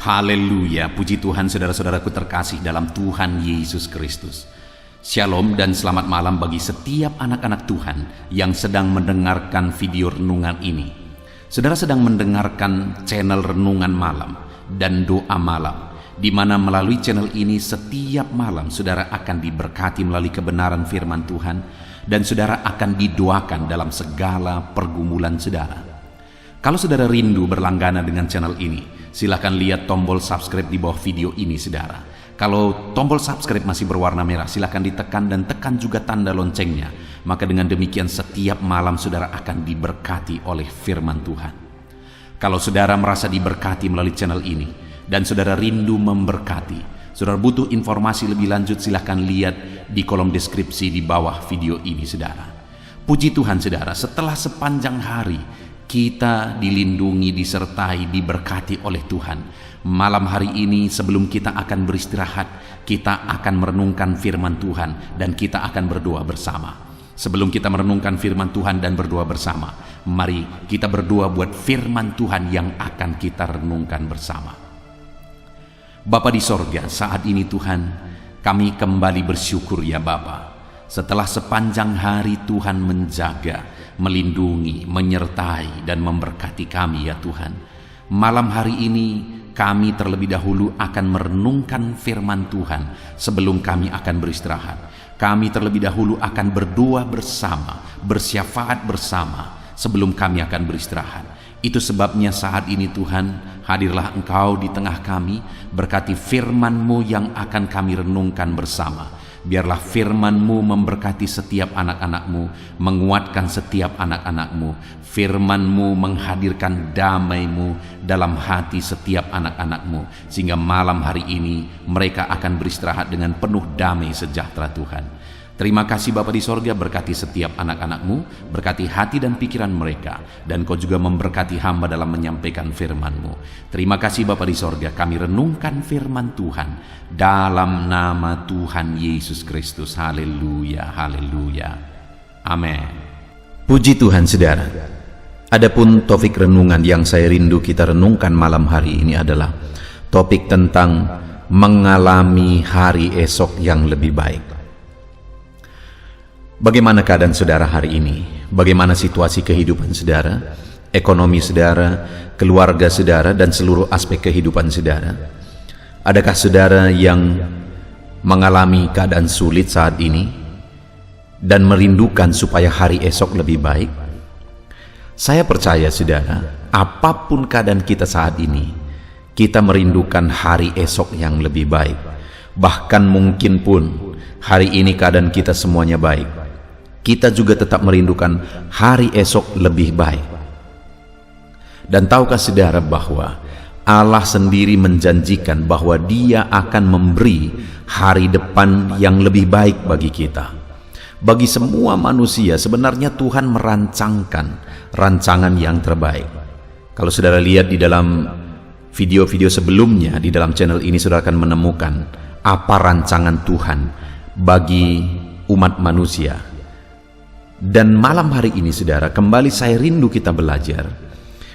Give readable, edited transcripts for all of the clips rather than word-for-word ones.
Haleluya, puji Tuhan saudara-saudaraku terkasih dalam Tuhan Yesus Kristus. Shalom dan selamat malam bagi setiap anak-anak Tuhan yang sedang mendengarkan video renungan ini. Saudara sedang mendengarkan channel Renungan Malam dan Doa Malam, di mana melalui channel ini setiap malam saudara akan diberkati melalui kebenaran firman Tuhan, dan saudara akan didoakan dalam segala pergumulan saudara. Kalau saudara rindu berlangganan dengan channel ini, silakan lihat tombol subscribe di bawah video ini saudara. Kalau tombol subscribe masih berwarna merah, silakan ditekan dan tekan juga tanda loncengnya. Maka dengan demikian setiap malam saudara akan diberkati oleh firman Tuhan. Kalau saudara merasa diberkati melalui channel ini dan saudara rindu memberkati, saudara butuh informasi lebih lanjut, silakan lihat di kolom deskripsi di bawah video ini saudara. Puji Tuhan saudara, setelah sepanjang hari kita dilindungi, disertai, diberkati oleh Tuhan. Malam hari ini sebelum kita akan beristirahat, kita akan merenungkan firman Tuhan dan kita akan berdoa bersama. Sebelum kita merenungkan firman Tuhan dan berdoa bersama, mari kita berdoa buat firman Tuhan yang akan kita renungkan bersama. Bapa di sorga, saat ini Tuhan, kami kembali bersyukur ya Bapa. Setelah sepanjang hari Tuhan menjaga, melindungi, menyertai, dan memberkati kami ya Tuhan. Malam hari ini kami terlebih dahulu akan merenungkan firman Tuhan sebelum kami akan beristirahat. Kami terlebih dahulu akan berdoa bersama, bersyafaat bersama sebelum kami akan beristirahat. Itu sebabnya saat ini Tuhan, hadirlah Engkau di tengah kami, berkati firman-Mu yang akan kami renungkan bersama. Biarlah firman-Mu memberkati setiap anak-anak-Mu, menguatkan setiap anak-anak-Mu. Firman-Mu menghadirkan damai-Mu dalam hati setiap anak-anak-Mu, sehingga malam hari ini mereka akan beristirahat dengan penuh damai sejahtera Tuhan. Terima kasih Bapa di sorga, berkati setiap anak-anak-Mu, berkati hati dan pikiran mereka, dan Kau juga memberkati hamba dalam menyampaikan firman-Mu. Terima kasih Bapa di sorga, kami renungkan firman Tuhan dalam nama Tuhan Yesus Kristus. Haleluya, haleluya, amin. Puji Tuhan saudara. Adapun topik renungan yang saya rindu kita renungkan malam hari ini adalah topik tentang mengalami hari esok yang lebih baik. Bagaimana keadaan saudara hari ini? Bagaimana situasi kehidupan saudara, ekonomi saudara, keluarga saudara, dan seluruh aspek kehidupan saudara? Adakah saudara yang mengalami keadaan sulit saat ini dan merindukan supaya hari esok lebih baik? Saya percaya saudara, apapun keadaan kita saat ini, kita merindukan hari esok yang lebih baik. Bahkan mungkin pun hari ini keadaan kita semuanya baik, kita juga tetap merindukan hari esok lebih baik. Dan tahukah saudara bahwa Allah sendiri menjanjikan bahwa Dia akan memberi hari depan yang lebih baik bagi kita. Bagi semua manusia sebenarnya Tuhan merancangkan rancangan yang terbaik. Kalau saudara lihat di dalam video-video sebelumnya di dalam channel ini, saudara akan menemukan apa rancangan Tuhan bagi umat manusia. Dan malam hari ini saudara, kembali saya rindu kita belajar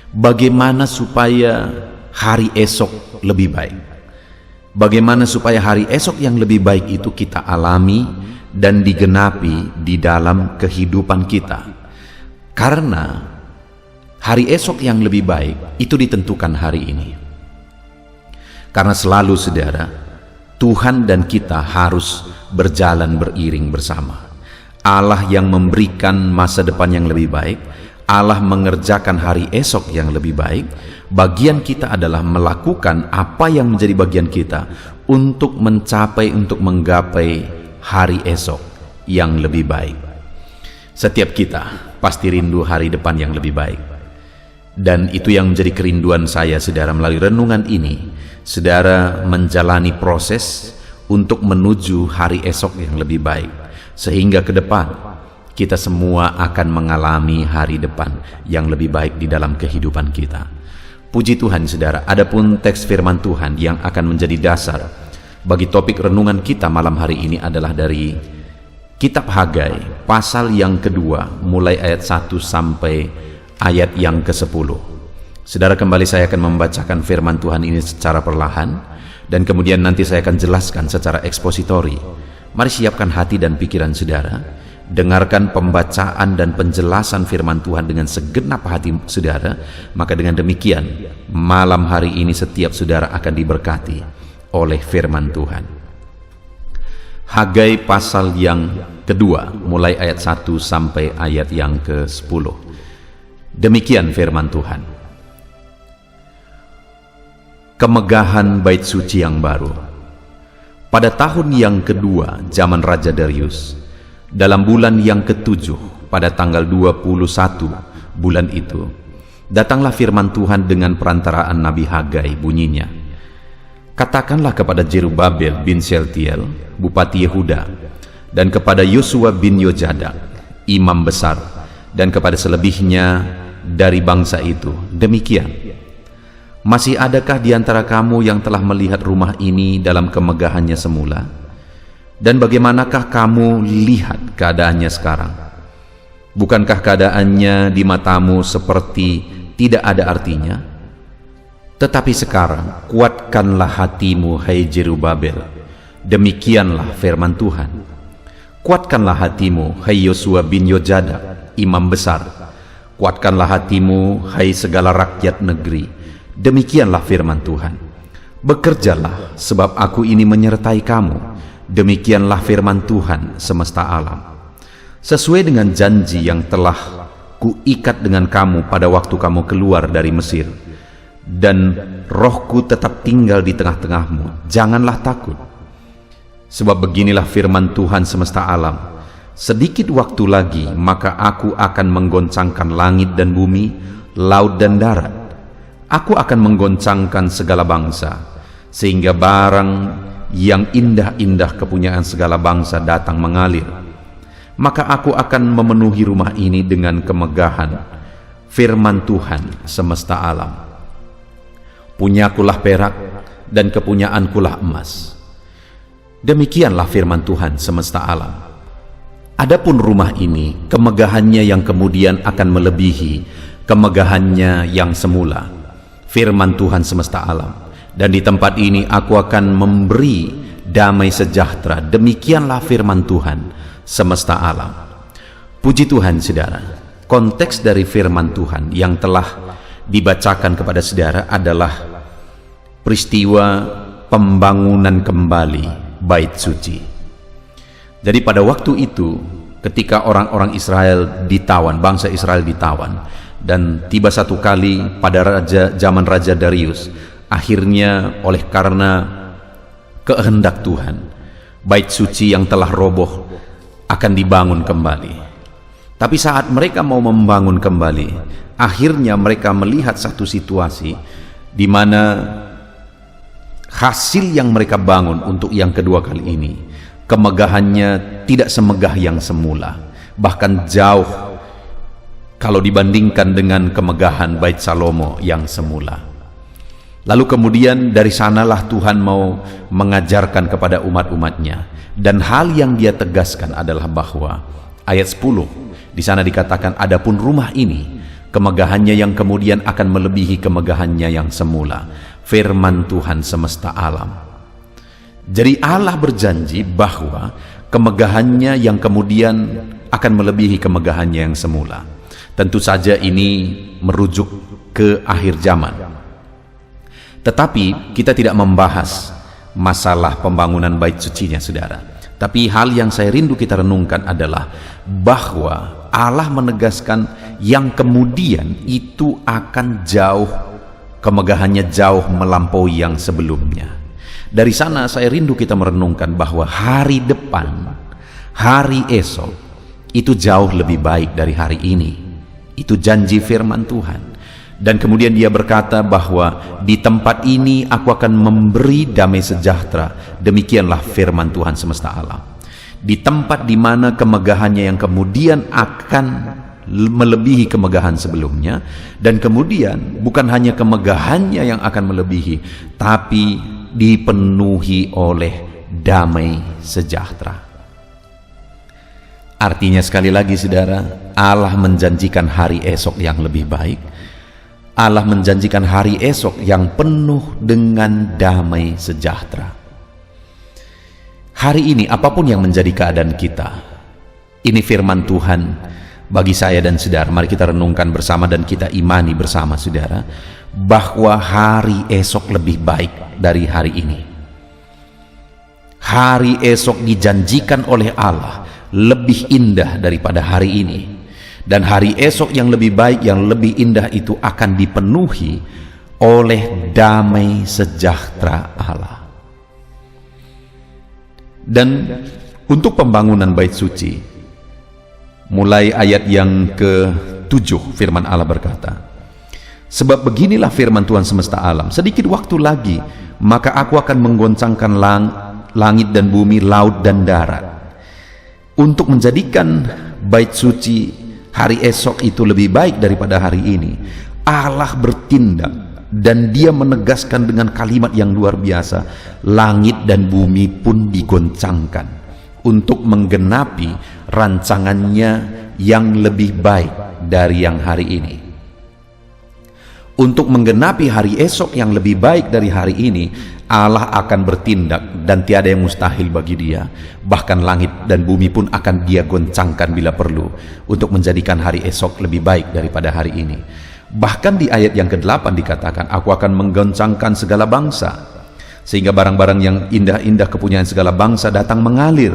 bagaimana supaya hari esok lebih baik. Bagaimana supaya hari esok yang lebih baik itu kita alami dan digenapi di dalam kehidupan kita. Karena hari esok yang lebih baik itu ditentukan hari ini. Karena selalu saudara, Tuhan dan kita harus berjalan beriring bersama. Allah yang memberikan masa depan yang lebih baik, Allah mengerjakan hari esok yang lebih baik. Bagian kita adalah melakukan apa yang menjadi bagian kita untuk mencapai, untuk menggapai hari esok yang lebih baik. Setiap kita pasti rindu hari depan yang lebih baik. Dan itu yang menjadi kerinduan saya saudara melalui renungan ini. Saudara menjalani proses untuk menuju hari esok yang lebih baik, sehingga ke depan kita semua akan mengalami hari depan yang lebih baik di dalam kehidupan kita. Puji Tuhan saudara, adapun teks firman Tuhan yang akan menjadi dasar bagi topik renungan kita malam hari ini adalah dari Kitab Hagai pasal yang kedua, mulai ayat 1 sampai ayat yang ke-10. Saudara, kembali saya akan membacakan firman Tuhan ini secara perlahan, dan kemudian nanti saya akan jelaskan secara ekspositori. Mari siapkan hati dan pikiran saudara, dengarkan pembacaan dan penjelasan firman Tuhan dengan segenap hati saudara, maka dengan demikian malam hari ini setiap saudara akan diberkati oleh firman Tuhan. Hagai pasal yang kedua, mulai ayat 1 sampai ayat yang ke-10. Demikian firman Tuhan. Kemegahan bait suci yang baru. Pada tahun yang kedua zaman Raja Darius, dalam bulan yang ke-7 pada tanggal 21 bulan itu, datanglah firman Tuhan dengan perantaraan Nabi Hagai, bunyinya, katakanlah kepada Jerubabel bin Shealtiel, bupati Yehuda, dan kepada Yosua bin Yojadak, imam besar, dan kepada selebihnya dari bangsa itu, demikian, masih adakah di antara kamu yang telah melihat rumah ini dalam kemegahannya semula? Dan bagaimanakah kamu lihat keadaannya sekarang? Bukankah keadaannya di matamu seperti tidak ada artinya? Tetapi sekarang kuatkanlah hatimu, hai Jerubabel. Demikianlah firman Tuhan. Kuatkanlah hatimu, hai Yosua bin Yojadak, imam besar. Kuatkanlah hatimu, hai segala rakyat negeri. Demikianlah firman Tuhan. Bekerjalah, sebab aku ini menyertai kamu. Demikianlah firman Tuhan semesta alam. Sesuai dengan janji yang telah kuikat dengan kamu pada waktu kamu keluar dari Mesir, dan rohku tetap tinggal di tengah-tengahmu, janganlah takut. Sebab beginilah firman Tuhan semesta alam, sedikit waktu lagi maka aku akan menggoncangkan langit dan bumi, laut dan darat. Aku akan menggoncangkan segala bangsa, sehingga barang yang indah-indah kepunyaan segala bangsa datang mengalir. Maka aku akan memenuhi rumah ini dengan kemegahan firman Tuhan semesta alam. Punyakulah perak dan kepunyaankulah emas. Demikianlah firman Tuhan semesta alam. Adapun rumah ini, kemegahannya yang kemudian akan melebihi kemegahannya yang semula. Firman Tuhan semesta alam. Dan di tempat ini aku akan memberi damai sejahtera. Demikianlah firman Tuhan semesta alam. Puji Tuhan saudara. Konteks dari firman Tuhan yang telah dibacakan kepada saudara adalah peristiwa pembangunan kembali bait suci. Jadi pada waktu itu, ketika orang-orang Israel ditawan, bangsa Israel ditawan, dan tiba satu kali pada zaman Raja Darius, akhirnya oleh karena kehendak Tuhan, bait suci yang telah roboh akan dibangun kembali. Tapi saat mereka mau membangun kembali, akhirnya mereka melihat satu situasi di mana hasil yang mereka bangun untuk yang kedua kali ini, kemegahannya tidak semegah yang semula, bahkan jauh kalau dibandingkan dengan kemegahan bait Salomo yang semula. Lalu kemudian dari sanalah Tuhan mau mengajarkan kepada umat-umatnya, dan hal yang dia tegaskan adalah bahwa ayat 10 di sana dikatakan, adapun rumah ini kemegahannya yang kemudian akan melebihi kemegahannya yang semula. Firman Tuhan semesta alam. Jadi Allah berjanji bahwa kemegahannya yang kemudian akan melebihi kemegahannya yang semula. Tentu saja ini merujuk ke akhir zaman. Tetapi kita tidak membahas masalah pembangunan bait sucinya saudara. Tapi hal yang saya rindu kita renungkan adalah bahwa Allah menegaskan yang kemudian itu akan jauh, kemegahannya jauh melampaui yang sebelumnya. Dari sana saya rindu kita merenungkan bahwa hari depan, hari esok itu jauh lebih baik dari hari ini. Itu janji firman Tuhan. Dan kemudian dia berkata bahwa di tempat ini aku akan memberi damai sejahtera. Demikianlah firman Tuhan semesta alam. Di tempat di mana kemegahannya yang kemudian akan melebihi kemegahan sebelumnya, dan kemudian bukan hanya kemegahannya yang akan melebihi, tapi dipenuhi oleh damai sejahtera. Artinya sekali lagi saudara, Allah menjanjikan hari esok yang lebih baik. Allah menjanjikan hari esok yang penuh dengan damai sejahtera. Hari ini apapun yang menjadi keadaan kita, ini firman Tuhan bagi saya dan saudara. Mari kita renungkan bersama dan kita imani bersama saudara, bahwa hari esok lebih baik dari hari ini. Hari esok dijanjikan oleh Allah lebih indah daripada hari ini. Dan hari esok yang lebih baik, yang lebih indah itu akan dipenuhi oleh damai sejahtera Allah. Dan untuk pembangunan bait suci, mulai ayat yang ke-7 firman Allah berkata, "Sebab beginilah firman Tuhan semesta alam, sedikit waktu lagi, maka aku akan menggoncangkan langit dan bumi, laut dan darat, untuk menjadikan bait suci hari esok itu lebih baik daripada hari ini." Allah bertindak dan dia menegaskan dengan kalimat yang luar biasa, langit dan bumi pun digoncangkan untuk menggenapi rancangannya yang lebih baik dari yang hari ini. Untuk menggenapi hari esok yang lebih baik dari hari ini, Allah akan bertindak dan tiada yang mustahil bagi dia. Bahkan langit dan bumi pun akan dia goncangkan bila perlu untuk menjadikan hari esok lebih baik daripada hari ini. Bahkan di ayat yang ke-8 dikatakan, "Aku akan menggoncangkan segala bangsa, sehingga barang-barang yang indah-indah kepunyaan segala bangsa datang mengalir.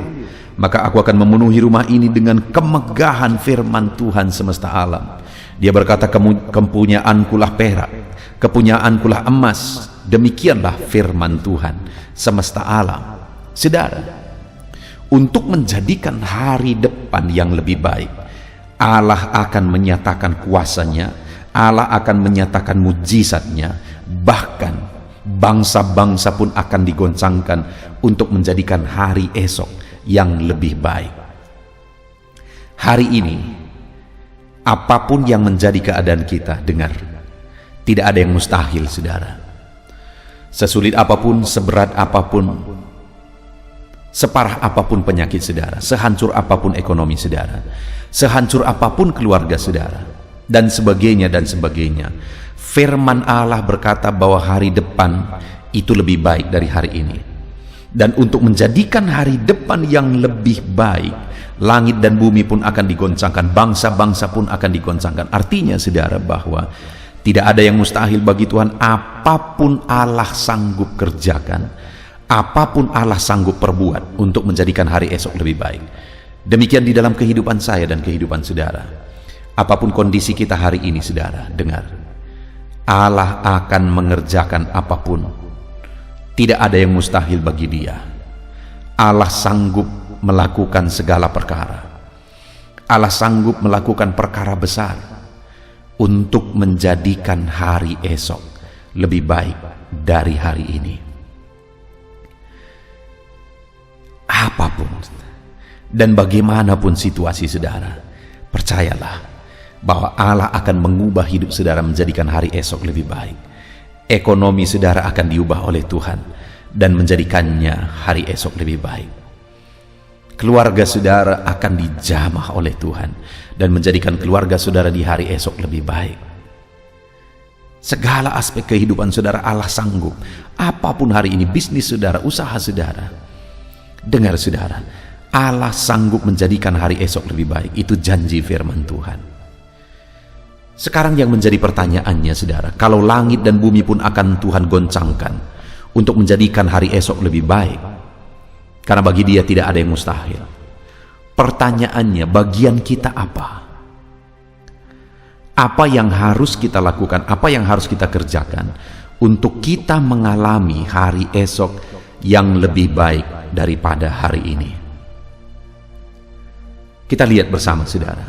Maka aku akan memenuhi rumah ini dengan kemegahan firman Tuhan semesta alam." Dia berkata, "Kepunyaankulah perak, kepunyaankulah emas." Demikianlah firman Tuhan semesta alam. Saudara, untuk menjadikan hari depan yang lebih baik, Allah akan menyatakan kuasanya, Allah akan menyatakan mujizatnya, bahkan bangsa-bangsa pun akan digoncangkan untuk menjadikan hari esok yang lebih baik. Hari ini, apapun yang menjadi keadaan kita, dengar, tidak ada yang mustahil, saudara. Sesulit apapun, seberat apapun, separah apapun penyakit saudara, sehancur apapun ekonomi saudara, sehancur apapun keluarga saudara, dan sebagainya dan sebagainya, firman Allah berkata bahwa hari depan itu lebih baik dari hari ini. Dan untuk menjadikan hari depan yang lebih baik, langit dan bumi pun akan digoncangkan, bangsa-bangsa pun akan digoncangkan. Artinya saudara, bahwa tidak ada yang mustahil bagi Tuhan. Apapun Allah sanggup kerjakan, apapun Allah sanggup perbuat untuk menjadikan hari esok lebih baik. Demikian di dalam kehidupan saya dan kehidupan saudara. Apapun kondisi kita hari ini, saudara, dengar, Allah akan mengerjakan apapun. Tidak ada yang mustahil bagi dia. Allah sanggup melakukan segala perkara. Allah sanggup melakukan perkara besar untuk menjadikan hari esok lebih baik dari hari ini. Apapun dan bagaimanapun situasi saudara, percayalah bahwa Allah akan mengubah hidup saudara menjadikan hari esok lebih baik. Ekonomi saudara akan diubah oleh Tuhan dan menjadikannya hari esok lebih baik. Keluarga saudara akan dijamah oleh Tuhan dan menjadikan keluarga saudara di hari esok lebih baik. Segala aspek kehidupan saudara Allah sanggup. Apapun hari ini, bisnis saudara, usaha saudara, dengar saudara, Allah sanggup menjadikan hari esok lebih baik. Itu janji firman Tuhan. Sekarang yang menjadi pertanyaannya saudara, kalau langit dan bumi pun akan Tuhan goncangkan untuk menjadikan hari esok lebih baik, karena bagi dia tidak ada yang mustahil. Pertanyaannya, bagian kita apa? Apa yang harus kita lakukan? Apa yang harus kita kerjakan untuk kita mengalami hari esok yang lebih baik daripada hari ini? Kita lihat bersama saudara.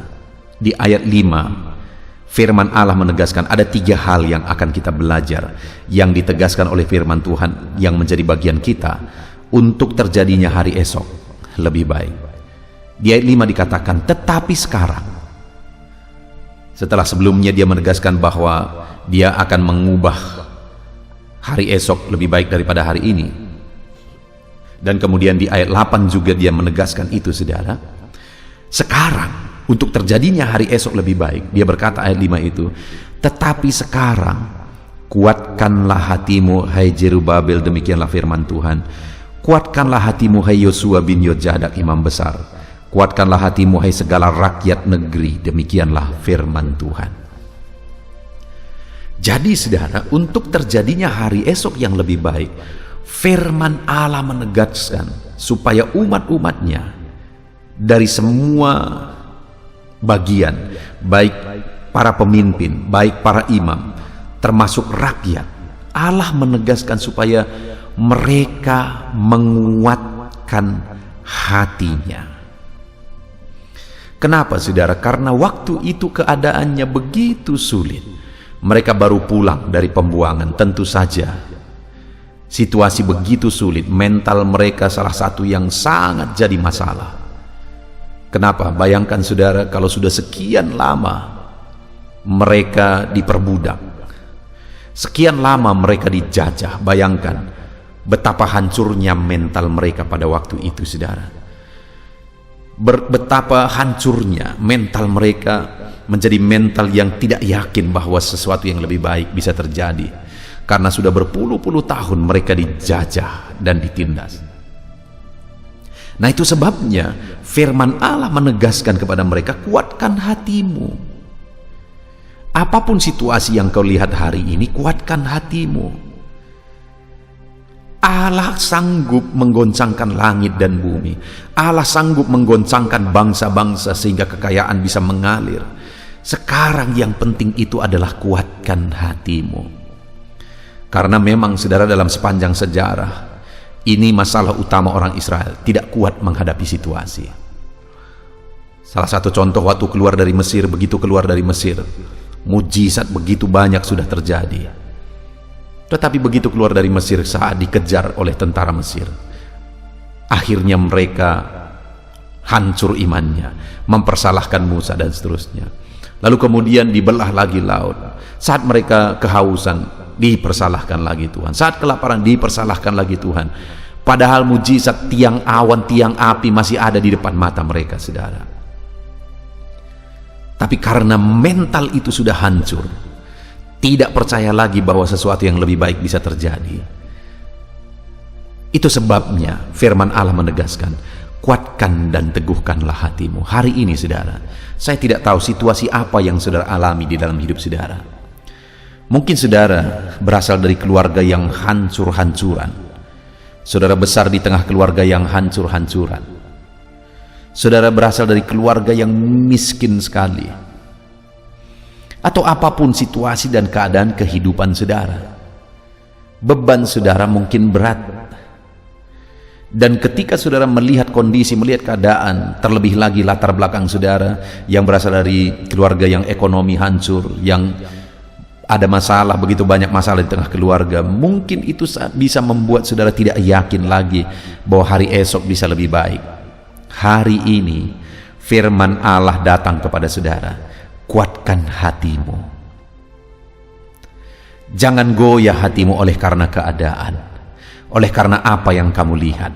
Di ayat 5, firman Allah menegaskan ada 3 hal yang akan kita belajar, yang ditegaskan oleh firman Tuhan yang menjadi bagian kita untuk terjadinya hari esok lebih baik. Di ayat 5 dikatakan, tetapi sekarang. Setelah sebelumnya dia menegaskan bahwa dia akan mengubah hari esok lebih baik daripada hari ini. Dan kemudian di ayat 8 juga dia menegaskan itu saudara. Sekarang untuk terjadinya hari esok lebih baik. Dia berkata ayat 5 itu, tetapi sekarang kuatkanlah hatimu hai Jerubabel, demikianlah firman Tuhan. Kuatkanlah hatimu hai Yosua bin Yojadak imam besar. Kuatkanlah hatimu hai segala rakyat negeri, demikianlah firman Tuhan. Jadi saudara, untuk terjadinya hari esok yang lebih baik, firman Allah menegaskan supaya umat-umatnya dari semua bagian, baik para pemimpin, baik para imam, termasuk rakyat, Allah menegaskan supaya mereka menguatkan hatinya. Kenapa saudara? Karena waktu itu keadaannya begitu sulit. Mereka baru pulang dari pembuangan, tentu saja situasi begitu sulit, mental mereka salah satu yang sangat jadi masalah. Kenapa? Bayangkan saudara, kalau sudah sekian lama mereka diperbudak, sekian lama mereka dijajah, bayangkan betapa hancurnya mental mereka pada waktu itu saudara. Betapa hancurnya mental mereka, menjadi mental yang tidak yakin bahwa sesuatu yang lebih baik bisa terjadi, karena sudah berpuluh-puluh tahun mereka dijajah dan ditindas. Nah, itu sebabnya firman Allah menegaskan kepada mereka, kuatkan hatimu. Apapun situasi yang kau lihat hari ini, kuatkan hatimu. Allah sanggup menggoncangkan langit dan bumi. Allah sanggup menggoncangkan bangsa-bangsa sehingga kekayaan bisa mengalir. Sekarang yang penting itu adalah kuatkan hatimu. Karena memang saudara, dalam sepanjang sejarah ini masalah utama orang Israel, tidak kuat menghadapi situasi. Salah satu contoh waktu keluar dari Mesir, begitu keluar dari Mesir, mujizat begitu banyak sudah terjadi. Tetapi begitu keluar dari Mesir, saat dikejar oleh tentara Mesir, akhirnya mereka hancur imannya, mempersalahkan Musa dan seterusnya. Lalu kemudian dibelah lagi laut. Saat mereka kehausan, dipersalahkan lagi Tuhan. Saat kelaparan, dipersalahkan lagi Tuhan. Padahal mujizat tiang awan, tiang api masih ada di depan mata mereka, saudara. Tapi karena mental itu sudah hancur, tidak percaya lagi bahwa sesuatu yang lebih baik bisa terjadi. Itu sebabnya firman Allah menegaskan, kuatkan dan teguhkanlah hatimu. Hari ini saudara, saya tidak tahu situasi apa yang saudara alami di dalam hidup saudara. Mungkin saudara berasal dari keluarga yang hancur-hancuran. Saudara besar di tengah keluarga yang hancur-hancuran. Saudara berasal dari keluarga yang miskin sekali. Atau apapun situasi dan keadaan kehidupan saudara, beban saudara mungkin berat. Dan ketika saudara melihat kondisi, melihat keadaan, terlebih lagi latar belakang saudara yang berasal dari keluarga yang ekonomi hancur, yang ada masalah, begitu banyak masalah di tengah keluarga, mungkin itu bisa membuat saudara tidak yakin lagi bahwa hari esok bisa lebih baik. Hari ini firman Allah datang kepada saudara, kuatkan hatimu. Jangan goyah hatimu oleh karena keadaan, oleh karena apa yang kamu lihat.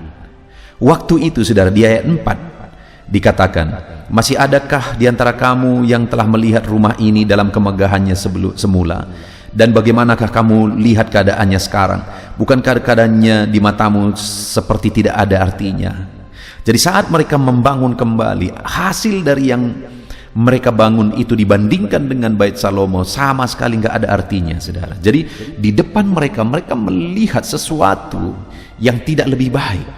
Waktu itu saudara, di ayat 4 dikatakan, masih adakah di antara kamu yang telah melihat rumah ini dalam kemegahannya semula? Dan bagaimanakah kamu lihat keadaannya sekarang? Bukankah keadaannya di matamu seperti tidak ada artinya? Jadi saat mereka membangun kembali, hasil dari yang mereka bangun itu dibandingkan dengan Bait Salomo sama sekali nggak ada artinya, saudara. Jadi di depan mereka melihat sesuatu yang tidak lebih baik.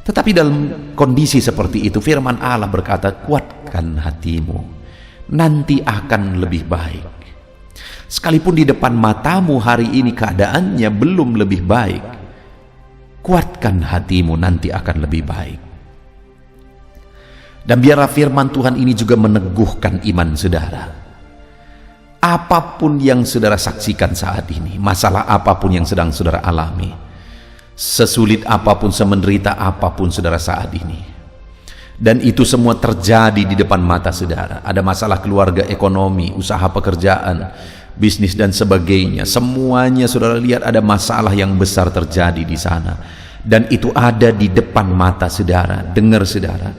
Tetapi dalam kondisi seperti itu, firman Allah berkata, kuatkan hatimu, nanti akan lebih baik. Sekalipun di depan matamu hari ini keadaannya belum lebih baik, kuatkan hatimu, nanti akan lebih baik. Dan biarlah firman Tuhan ini juga meneguhkan iman saudara. Apapun yang saudara saksikan saat ini, masalah apapun yang sedang saudara alami, sesulit apapun, semenderita apapun saudara saat ini, dan itu semua terjadi di depan mata saudara. Ada masalah keluarga, ekonomi, usaha pekerjaan, bisnis dan sebagainya. Semuanya saudara lihat ada masalah yang besar terjadi di sana. Dan itu ada di depan mata saudara. Dengar saudara,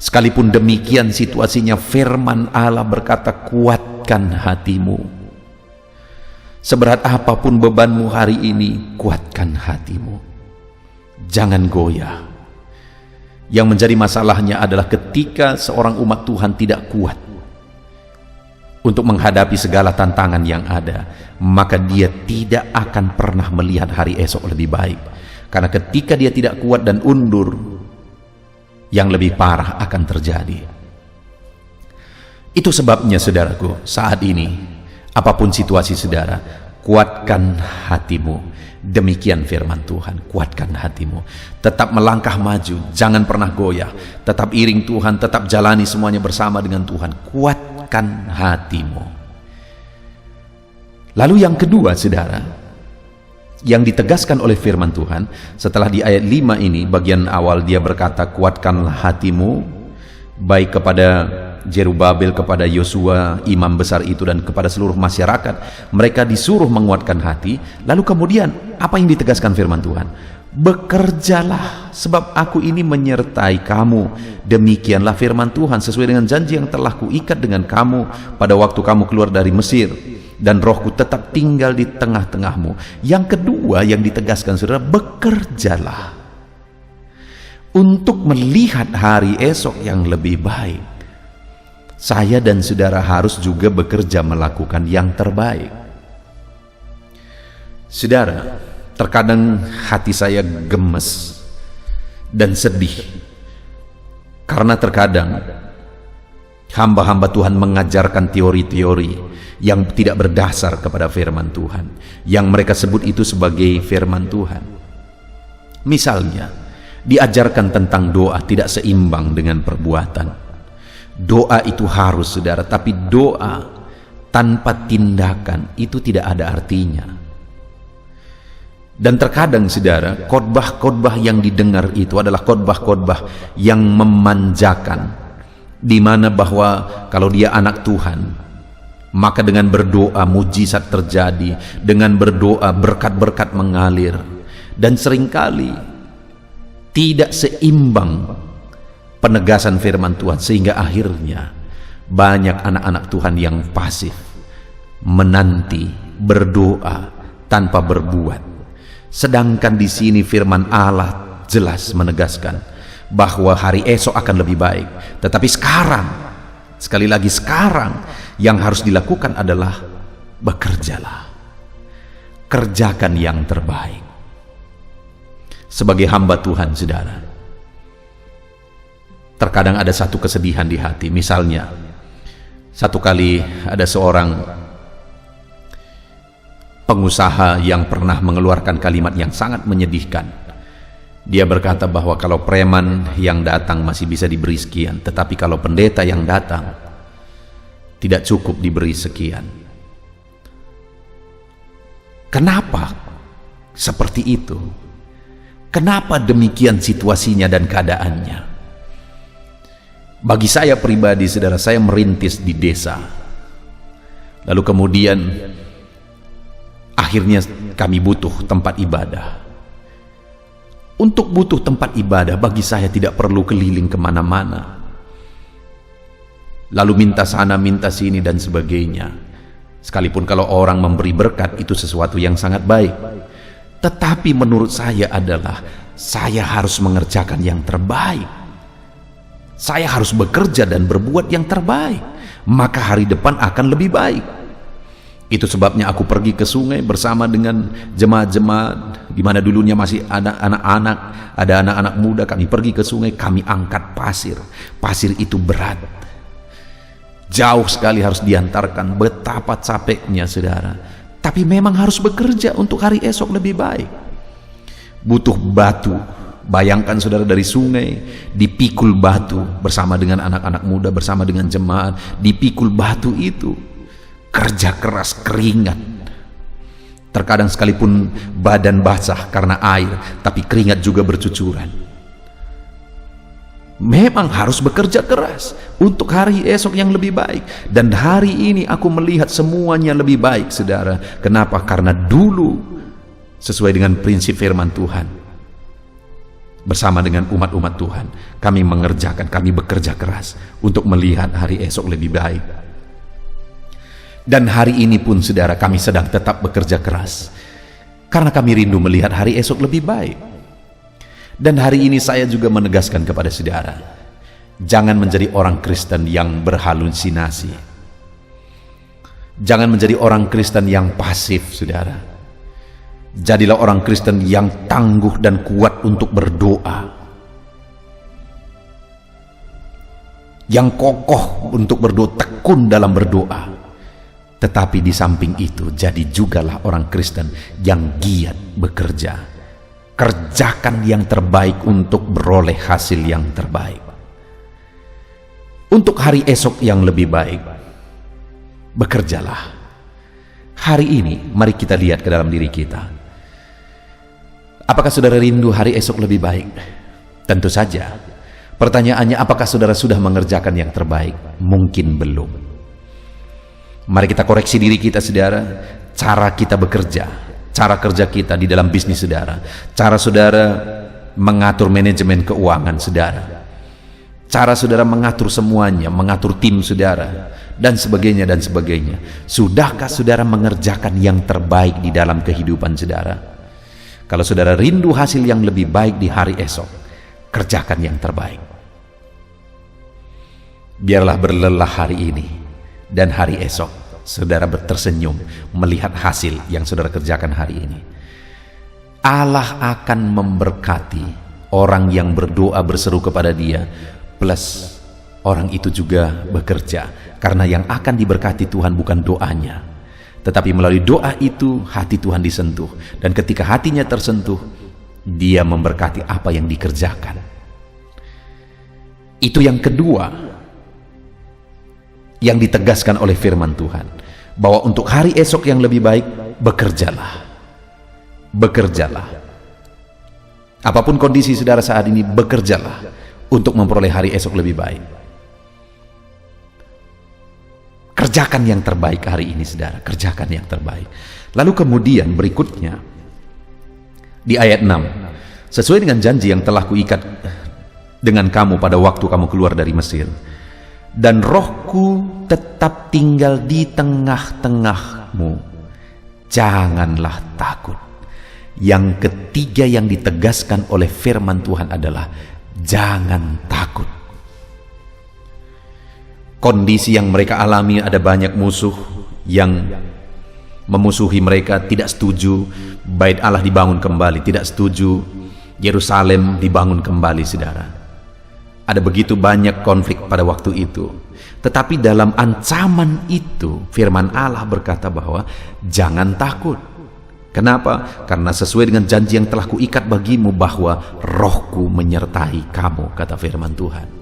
Sekalipun demikian situasinya, firman Allah berkata, kuatkan hatimu. Seberat apapun bebanmu hari ini, kuatkan hatimu. Jangan goyah. Yang menjadi masalahnya adalah ketika seorang umat Tuhan tidak kuat untuk menghadapi segala tantangan yang ada, maka dia tidak akan pernah melihat hari esok lebih baik. Karena ketika dia tidak kuat dan undur, yang lebih parah akan terjadi. Itu sebabnya saudaraku, saat ini apapun situasi saudara, kuatkan hatimu. Demikian firman Tuhan, kuatkan hatimu. Tetap melangkah maju, jangan pernah goyah. Tetap iring Tuhan, tetap jalani semuanya bersama dengan Tuhan. Kuatkan hatimu. Lalu yang kedua saudara, yang ditegaskan oleh firman Tuhan setelah di ayat 5 ini, bagian awal dia berkata, kuatkanlah hatimu, baik kepada Jerubabel, kepada Yosua imam besar itu, dan kepada seluruh masyarakat. Mereka disuruh menguatkan hati. Lalu kemudian apa yang ditegaskan firman Tuhan? Bekerjalah, sebab aku ini menyertai kamu. Demikianlah firman Tuhan, sesuai dengan janji yang telah kuikat dengan kamu pada waktu kamu keluar dari Mesir, dan rohku tetap tinggal di tengah-tengahmu. Yang kedua yang ditegaskan saudara, bekerjalah untuk melihat hari esok yang lebih baik. Saya dan saudara harus juga bekerja melakukan yang terbaik. Saudara, terkadang hati saya gemes dan sedih karena terkadang hamba-hamba Tuhan mengajarkan teori-teori yang tidak berdasar kepada firman Tuhan, yang mereka sebut itu sebagai firman Tuhan. Misalnya, diajarkan tentang doa tidak seimbang dengan perbuatan. Doa itu harus saudara, tapi doa tanpa tindakan itu tidak ada artinya. Dan terkadang saudara, khotbah-khotbah yang didengar itu adalah khotbah-khotbah yang memanjakan, di mana bahwa kalau dia anak Tuhan, maka dengan berdoa mujizat terjadi, dengan berdoa berkat-berkat mengalir. Dan seringkali tidak seimbang penegasan firman Tuhan, sehingga akhirnya banyak anak-anak Tuhan yang pasif, menanti, berdoa tanpa berbuat. Sedangkan di sini firman Allah jelas menegaskan bahwa hari esok akan lebih baik. Tetapi sekarang, sekali lagi sekarang, yang harus dilakukan adalah bekerjalah, kerjakan yang terbaik. Sebagai hamba Tuhan saudara, terkadang ada satu kesedihan di hati. Misalnya, satu kali ada seorang pengusaha yang pernah mengeluarkan kalimat yang sangat menyedihkan. Dia berkata bahwa kalau preman yang datang masih bisa diberi sekian, tetapi kalau pendeta yang datang tidak cukup diberi sekian. Kenapa seperti itu? Kenapa demikian situasinya dan keadaannya? Bagi saya pribadi saudara, saya merintis di desa, lalu kemudian akhirnya kami butuh tempat ibadah. Untuk butuh tempat ibadah, bagi saya tidak perlu keliling kemana-mana, lalu minta sana minta sini dan sebagainya. Sekalipun kalau orang memberi berkat itu sesuatu yang sangat baik, tetapi menurut saya adalah saya harus mengerjakan yang terbaik. Saya harus bekerja dan berbuat yang terbaik, maka hari depan akan lebih baik. Itu sebabnya aku pergi ke sungai bersama dengan jemaat-jemaat, di mana dulunya masih ada anak-anak, ada anak-anak muda. Kami pergi ke sungai, kami angkat pasir. Pasir itu berat, jauh sekali harus diantarkan. Betapa capeknya saudara, tapi memang harus bekerja untuk hari esok lebih baik. Butuh batu. Bayangkan saudara, dari sungai dipikul batu bersama dengan anak-anak muda, bersama dengan jemaat, dipikul batu itu, kerja keras, keringat. Terkadang sekalipun badan basah karena air, tapi keringat juga bercucuran. Memang harus bekerja keras untuk hari esok yang lebih baik. Dan hari ini aku melihat semuanya lebih baik saudara. Kenapa? Karena dulu sesuai dengan prinsip firman Tuhan, bersama dengan umat-umat Tuhan, kami bekerja keras untuk melihat hari esok lebih baik. Dan hari ini pun saudara, kami sedang tetap bekerja keras karena kami rindu melihat hari esok lebih baik. Dan hari ini saya juga menegaskan kepada saudara, jangan menjadi orang Kristen yang berhalusinasi. Jangan menjadi orang Kristen yang pasif, saudara. Jadilah orang Kristen yang tangguh dan kuat untuk berdoa, yang kokoh untuk berdoa, tekun dalam berdoa. Tetapi di samping itu, jadi jugalah orang Kristen yang giat bekerja. Kerjakan yang terbaik untuk beroleh hasil yang terbaik. Untuk hari esok yang lebih baik, bekerjalah. Hari ini, mari kita lihat ke dalam diri kita. Apakah saudara rindu hari esok lebih baik? Tentu saja. Pertanyaannya, apakah saudara sudah mengerjakan yang terbaik? Mungkin belum. Mari kita koreksi diri kita, saudara. Cara kita bekerja, cara kerja kita di dalam bisnis saudara, cara saudara mengatur manajemen keuangan saudara, cara saudara mengatur semuanya, mengatur tim saudara, dan sebagainya dan sebagainya. Sudahkah saudara mengerjakan yang terbaik di dalam kehidupan saudara? Kalau saudara rindu hasil yang lebih baik di hari esok, kerjakan yang terbaik. Biarlah berlelah hari ini dan hari esok saudara tersenyum melihat hasil yang saudara kerjakan hari ini. Allah akan memberkati orang yang berdoa berseru kepada Dia, plus orang itu juga bekerja, karena yang akan diberkati Tuhan bukan doanya, tetapi melalui doa itu hati Tuhan disentuh, dan ketika hatinya tersentuh, Dia memberkati apa yang dikerjakan. Itu yang kedua yang ditegaskan oleh firman Tuhan, bahwa untuk hari esok yang lebih baik, bekerjalah. Bekerjalah. Apapun kondisi saudara saat ini, bekerjalah untuk memperoleh hari esok lebih baik. Kerjakan yang terbaik hari ini, saudara. Kerjakan yang terbaik. Lalu kemudian berikutnya, di ayat 6, sesuai dengan janji yang telah kuikat dengan kamu pada waktu kamu keluar dari Mesir, dan rohku tetap tinggal di tengah-tengahmu, janganlah takut. Yang ketiga yang ditegaskan oleh firman Tuhan adalah jangan takut. Kondisi yang mereka alami, ada banyak musuh yang memusuhi mereka, tidak setuju Bait Allah dibangun kembali, tidak setuju Yerusalem dibangun kembali, saudara. Ada begitu banyak konflik pada waktu itu. Tetapi dalam ancaman itu, firman Allah berkata bahwa jangan takut. Kenapa? Karena sesuai dengan janji yang telah kuikat bagimu, bahwa rohku menyertai kamu, kata firman Tuhan.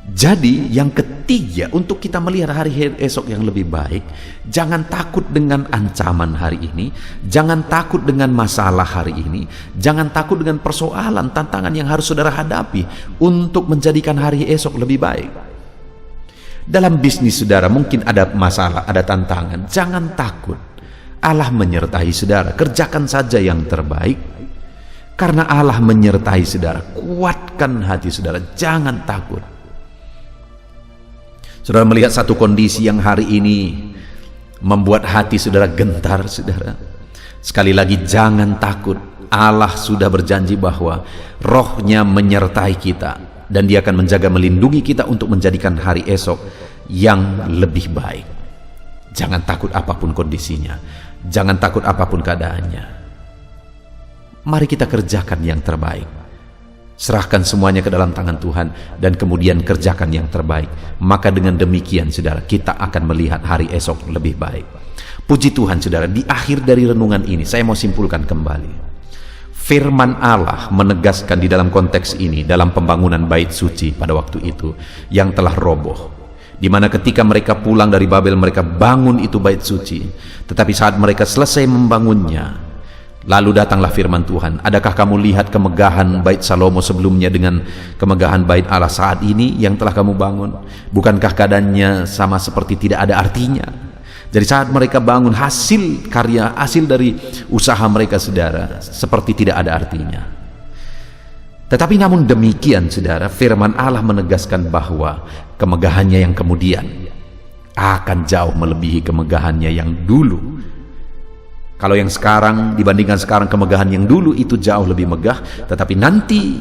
Jadi yang ketiga, untuk kita melihat hari esok yang lebih baik, jangan takut dengan ancaman hari ini, jangan takut dengan masalah hari ini, jangan takut dengan persoalan, tantangan yang harus saudara hadapi untuk menjadikan hari esok lebih baik. Dalam bisnis saudara mungkin ada masalah, ada tantangan, jangan takut. Allah menyertai saudara, kerjakan saja yang terbaik, karena Allah menyertai saudara. Kuatkan hati saudara, jangan takut. Saudara melihat satu kondisi yang hari ini membuat hati saudara gentar, saudara. Sekali lagi, jangan takut. Allah sudah berjanji bahwa rohnya menyertai kita, dan Dia akan menjaga, melindungi kita untuk menjadikan hari esok yang lebih baik. Jangan takut apapun kondisinya, jangan takut apapun keadaannya. Mari kita kerjakan yang terbaik. Serahkan semuanya ke dalam tangan Tuhan, dan kemudian kerjakan yang terbaik. Maka dengan demikian, saudara, kita akan melihat hari esok lebih baik. Puji Tuhan, saudara. Di akhir dari renungan ini, saya mau simpulkan kembali. Firman Allah menegaskan di dalam konteks ini, dalam pembangunan bait suci pada waktu itu yang telah roboh, di mana ketika mereka pulang dari Babel, mereka bangun itu bait suci. Tetapi saat mereka selesai membangunnya, lalu datanglah firman Tuhan. Adakah kamu lihat kemegahan bait Salomo sebelumnya dengan kemegahan bait Allah saat ini yang telah kamu bangun? Bukankah keadaannya sama seperti tidak ada artinya? Jadi saat mereka bangun, hasil karya, hasil dari usaha mereka, saudara, seperti tidak ada artinya. Tetapi namun demikian, saudara, firman Allah menegaskan bahwa kemegahannya yang kemudian akan jauh melebihi kemegahannya yang dulu. Kalau yang sekarang dibandingkan sekarang, kemegahan yang dulu itu jauh lebih megah, tetapi nanti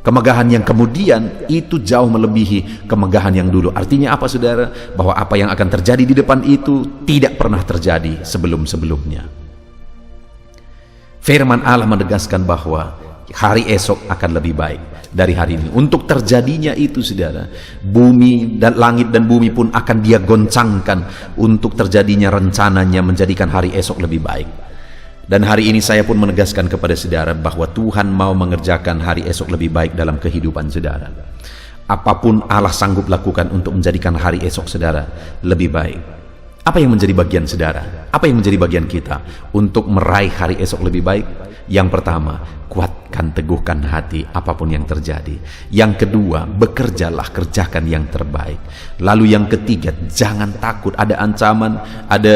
kemegahan yang kemudian itu jauh melebihi kemegahan yang dulu. Artinya apa, saudara? Bahwa apa yang akan terjadi di depan itu tidak pernah terjadi sebelum-sebelumnya. Firman Allah menegaskan bahwa hari esok akan lebih baik dari hari ini. Untuk terjadinya itu, saudara, bumi dan langit dan bumi pun akan Dia goncangkan untuk terjadinya rencananya menjadikan hari esok lebih baik. Dan hari ini saya pun menegaskan kepada saudara bahwa Tuhan mau mengerjakan hari esok lebih baik dalam kehidupan saudara. Apapun Allah sanggup lakukan untuk menjadikan hari esok saudara lebih baik. Apa yang menjadi bagian saudara? Apa yang menjadi bagian kita untuk meraih hari esok lebih baik? Yang pertama, kuatkan, teguhkan hati apapun yang terjadi. Yang kedua, bekerjalah, kerjakan yang terbaik. Lalu yang ketiga, jangan takut. Ada ancaman, ada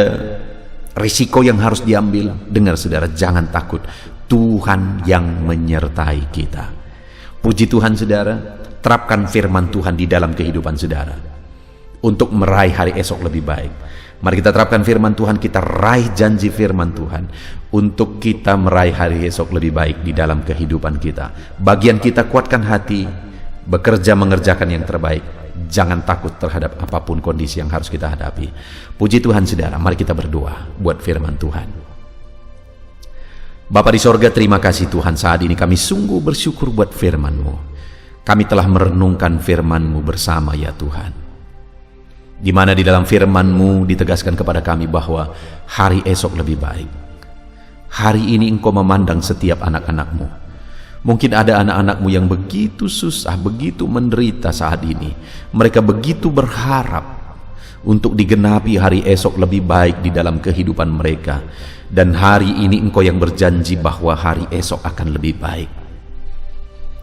risiko yang harus diambil. Dengar saudara, jangan takut. Tuhan yang menyertai kita. Puji Tuhan saudara, terapkan firman Tuhan di dalam kehidupan saudara untuk meraih hari esok lebih baik. Mari kita terapkan firman Tuhan, kita raih janji firman Tuhan untuk kita meraih hari esok lebih baik di dalam kehidupan kita. Bagian kita, kuatkan hati, bekerja mengerjakan yang terbaik. Jangan takut terhadap apapun kondisi yang harus kita hadapi. Puji Tuhan saudara, mari kita berdoa buat firman Tuhan. Bapa di sorga, terima kasih Tuhan, saat ini kami sungguh bersyukur buat firman-Mu. Kami telah merenungkan firman-Mu bersama ya Tuhan, di mana di dalam firman-Mu ditegaskan kepada kami bahwa hari esok lebih baik. Hari ini Engkau memandang setiap anak-anak-Mu. Mungkin ada anak-anak-Mu yang begitu susah, begitu menderita saat ini. Mereka begitu berharap untuk digenapi hari esok lebih baik di dalam kehidupan mereka. Dan hari ini Engkau yang berjanji bahwa hari esok akan lebih baik.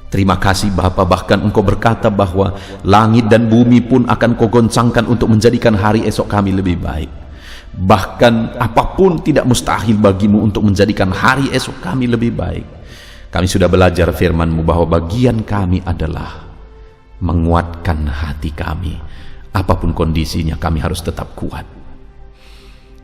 Terima kasih Bapa, bahkan Engkau berkata bahwa langit dan bumi pun akan Kau goncangkan untuk menjadikan hari esok kami lebih baik. Bahkan apapun tidak mustahil bagimu untuk menjadikan hari esok kami lebih baik. Kami sudah belajar firman-Mu bahwa bagian kami adalah menguatkan hati kami. Apapun kondisinya, kami harus tetap kuat.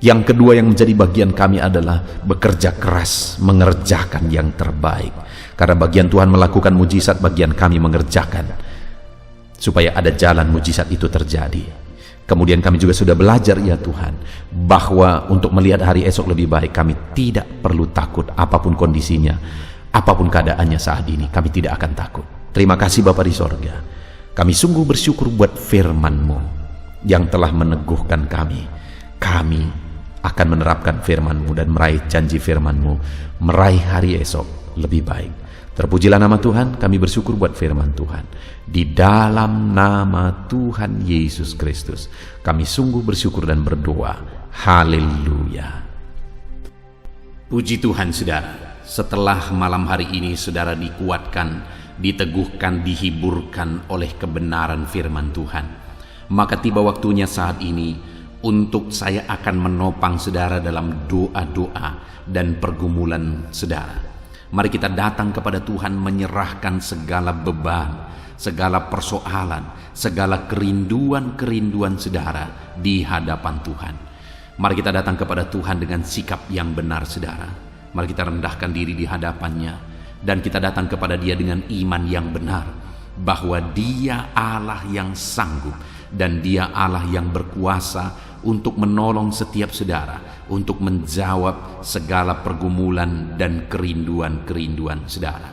Yang kedua yang menjadi bagian kami adalah bekerja keras, mengerjakan yang terbaik. Karena bagian Tuhan melakukan mujizat, bagian kami mengerjakan supaya ada jalan mujizat itu terjadi. Kemudian kami juga sudah belajar ya Tuhan, bahwa untuk melihat hari esok lebih baik, kami tidak perlu takut apapun kondisinya, apapun keadaannya saat ini, kami tidak akan takut. Terima kasih Bapa di sorga. Kami sungguh bersyukur buat firman-Mu yang telah meneguhkan kami. Kami akan menerapkan firman-Mu dan meraih janji firman-Mu, meraih hari esok lebih baik. Terpujilah nama Tuhan, kami bersyukur buat firman Tuhan. Di dalam nama Tuhan Yesus Kristus, kami sungguh bersyukur dan berdoa. Haleluya. Puji Tuhan saudara, setelah malam hari ini saudara dikuatkan, diteguhkan, dihiburkan oleh kebenaran firman Tuhan, maka tiba waktunya saat ini untuk saya akan menopang saudara dalam doa-doa dan pergumulan saudara. Mari kita datang kepada Tuhan menyerahkan segala beban, segala persoalan, segala kerinduan-kerinduan saudara di hadapan Tuhan. Mari kita datang kepada Tuhan dengan sikap yang benar saudara. Mari kita rendahkan diri di hadapannya dan kita datang kepada Dia dengan iman yang benar, bahwa Dia Allah yang sanggup dan Dia Allah yang berkuasa untuk menolong setiap saudara, untuk menjawab segala pergumulan dan kerinduan-kerinduan saudara.